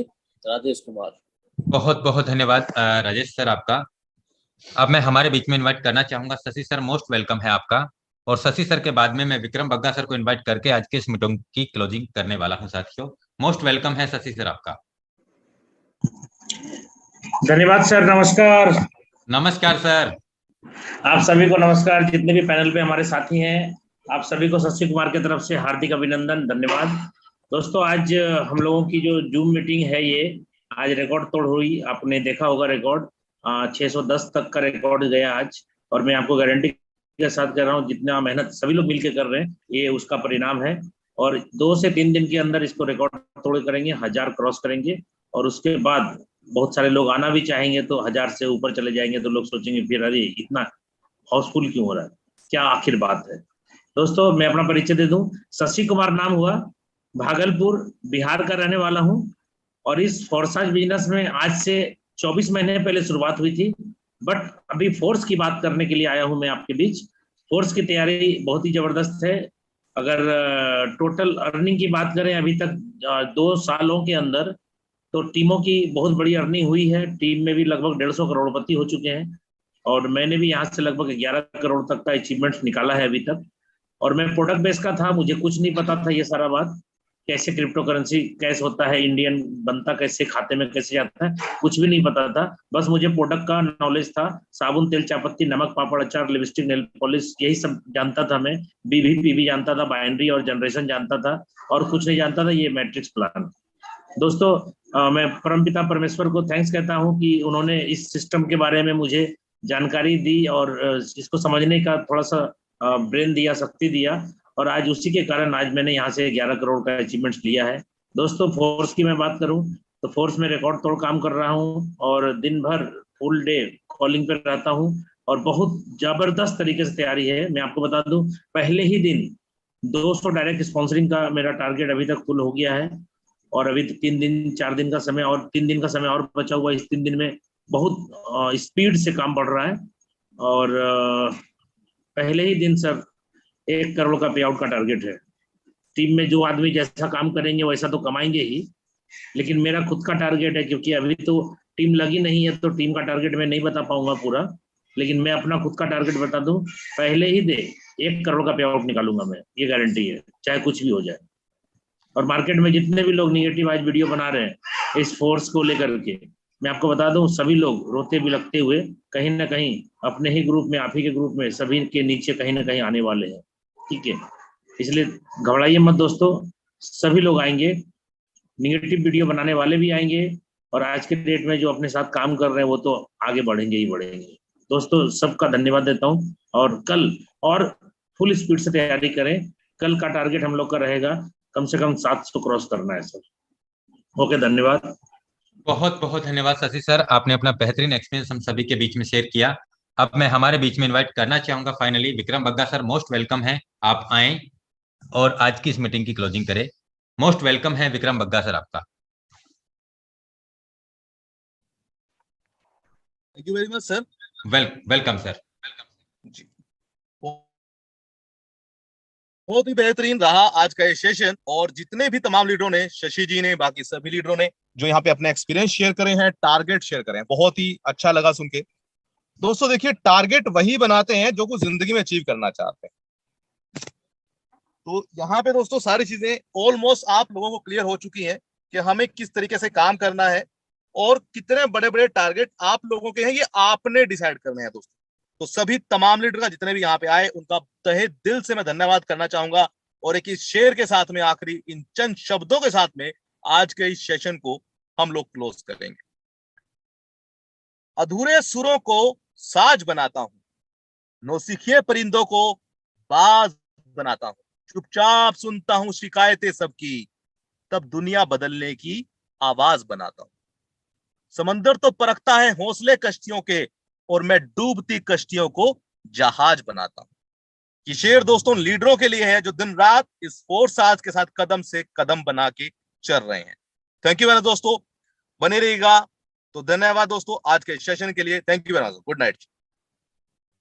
राजेश कुमार। बहुत बहुत धन्यवाद राजेश सर आपका। अब मैं हमारे बीच में इनवाइट करना चाहूंगा शशि सर, मोस्ट वेलकम है आपका। और शशि सर के बाद में मैं विक्रम बग्गा सर को इनवाइट करके आज के इस मीटिंग की क्लोजिंग करने वाला हूं साथियों। मोस्ट वेलकम है शशि सर आपका। धन्यवाद सर। नमस्कार। नमस्कार सर। आप सभी को नमस्कार, जितने भी पैनल पे हमारे साथी हैं, आप सभी को शशि कुमार की तरफ से हार्दिक अभिनंदन, धन्यवाद। दोस्तों, आज हम लोगों की जो जूम मीटिंग है ये आज रिकॉर्ड तोड़ हुई। आपने देखा होगा रिकॉर्ड 610 तक का रिकॉर्ड गया आज। और मैं आपको गारंटी के साथ कह रहा हूँ, जितना मेहनत सभी लोग मिलकर कर रहे हैं ये उसका परिणाम है। और 2 से 3 दिन के अंदर इसको रिकॉर्ड तोड़ करेंगे, 1000 क्रॉस करेंगे। और उसके बाद बहुत सारे लोग आना भी चाहेंगे तो 1000 से ऊपर चले जाएंगे तो लोग सोचेंगे फिर अरे इतना हाउसफुल क्यों हो रहा है, क्या आखिर बात है। दोस्तों, मैं अपना परिचय दे दूं। शशि कुमार नाम हुआ, भागलपुर बिहार का रहने वाला हूं। और इस फोर्साज बिजनेस में आज से 24 महीने पहले शुरुआत हुई थी। बट अभी फोर्स की बात करने के लिए आया हूं मैं आपके बीच। फोर्स की तैयारी बहुत ही जबरदस्त है। अगर टोटल अर्निंग की बात करें अभी तक 2 सालों के अंदर, तो टीमों की बहुत बड़ी अर्निंग हुई है। टीम में भी लगभग 150 करोड़पति हो चुके हैं। और मैंने भी यहाँ से लगभग 11 करोड़ तक का अचीवमेंट निकाला है अभी तक। और मैं प्रोडक्ट बेस का था, मुझे कुछ नहीं पता था ये सारा बात, कैसे क्रिप्टो करेंसी कैसे होता है, इंडियन बनता कैसे, खाते में कैसे जाता है, कुछ भी नहीं पता था। बस मुझे प्रोडक्ट का नॉलेज था। साबुन, तेल, चायपत्ती, नमक, पापड़, अचार, लिपस्टिक, नेल पॉलिश, यही सब जानता था मैं। बीवी जानता था, बाइनरी और जनरेशन जानता था। और कुछ नहीं जानता था, ये मैट्रिक्स प्लान। दोस्तों, मैं परमपिता परमेश्वर को थैंक्स कहता हूं कि उन्होंने इस सिस्टम के बारे में मुझे जानकारी दी और इसको समझने का थोड़ा सा ब्रेन दिया, शक्ति दिया। और आज उसी के कारण आज मैंने यहाँ से 11 करोड़ का अचीवमेंट लिया है। दोस्तों, फोर्स की मैं बात करूं तो फोर्स में रिकॉर्ड तोड़ काम कर रहा हूं और दिन भर फुल डे कॉलिंग पर रहता हूं और बहुत जबरदस्त तरीके से तैयारी है। मैं आपको बता दूं, पहले ही दिन 200 डायरेक्ट स्पॉन्सरिंग का मेरा टारगेट अभी तक फुल हो गया है। और अभी 3 दिन 4 दिन का समय और 3 दिन का समय और बचा हुआ। इस 3 दिन में बहुत स्पीड से काम बढ़ रहा है। और पहले ही दिन सर 1 करोड़ का पे आउट का टारगेट है। टीम में जो आदमी जैसा काम करेंगे वैसा तो कमाएंगे ही, लेकिन मेरा खुद का टारगेट है, क्योंकि अभी तो टीम लगी नहीं है तो टीम का टारगेट मैं नहीं बता पाऊंगा पूरा। लेकिन मैं अपना खुद का टारगेट बता दूं, पहले ही दे 1 करोड़ का पे आउट निकालूंगा मैं, ये गारंटी है, चाहे कुछ भी हो जाए। और मार्केट में जितने भी लोग निगेटिव आज वीडियो बना रहे हैं इस फोर्स को लेकर के, मैं आपको बता दूं, सभी लोग रोते बिलखते हुए कहीं ना कहीं अपने ही ग्रुप में, आप ही के ग्रुप में, सभी के नीचे कहीं ना कहीं आने वाले हैं। ठीक है, इसलिए घबराइए मत दोस्तों, सभी लोग आएंगे, निगेटिव वीडियो बनाने वाले भी आएंगे। और आज के डेट में जो अपने साथ काम कर रहे हैं वो तो आगे बढ़ेंगे ही बढ़ेंगे। दोस्तों, सबका धन्यवाद देता हूँ। और कल और फुल स्पीड से तैयारी करें। कल का टारगेट हम लोग का रहेगा कम से कम 700 क्रॉस करना है सर। ओके, धन्यवाद। बहुत बहुत धन्यवाद शशि सर, आपने अपना बेहतरीन एक्सपीरियंस हम सभी के बीच में शेयर किया। अब मैं हमारे बीच में इनवाइट करना चाहूंगा finally Vikram Bagga sir, most welcome है, आप आए और आज की इस मीटिंग की क्लोजिंग करें। मोस्ट वेलकम है विक्रम बग्गा सर आपका। Thank you very much sir. Welcome sir. जी, बहुत ही बेहतरीन रहा आज का ये सेशन। और जितने भी तमाम लीडरों ने, शशि जी ने, बाकी सभी लीडरों ने जो यहाँ पे अपने एक्सपीरियंस शेयर करे हैं, टारगेट शेयर करे हैं, बहुत ही अच्छा लगा सुन के। दोस्तों देखिए, टारगेट वही बनाते हैं जो कुछ जिंदगी में अचीव करना चाहते हैं। तो यहाँ पे दोस्तों सारी चीजें ऑलमोस्ट आप लोगों को क्लियर हो चुकी हैं कि हमें किस तरीके से काम करना है और कितने बड़े बड़े टारगेट आप लोगों के हैं, ये आपने डिसाइड करने हैं दोस्तों। तो सभी तमाम लीडर का जितने भी यहाँ पे आए उनका तहे दिल से मैं धन्यवाद करना चाहूंगा। और एक इस शेर के साथ में, आखिरी इन चंद शब्दों के साथ में आज के इस सेशन को हम लोग क्लोज करेंगे। अधूरे सुरों को साज बनाता हूं, नौसिखिए परिंदों को बाज बनाता हूं, चुपचाप सुनता हूं शिकायतें सबकी, तब दुनिया बदलने की आवाज बनाता हूं। समंदर तो परखता है हौसले कश्तियों के, और मैं डूबती कश्तियों को जहाज बनाता हूं। ये शेर दोस्तों लीडरों के लिए है जो दिन रात इस फोर्स आज के साथ कदम से कदम बना के चल रहे हैं। थैंक यू वेरी मच दोस्तों, बने रहिएगा। तो धन्यवाद दोस्तों आज के सेशन के लिए। Thank you very much, good night.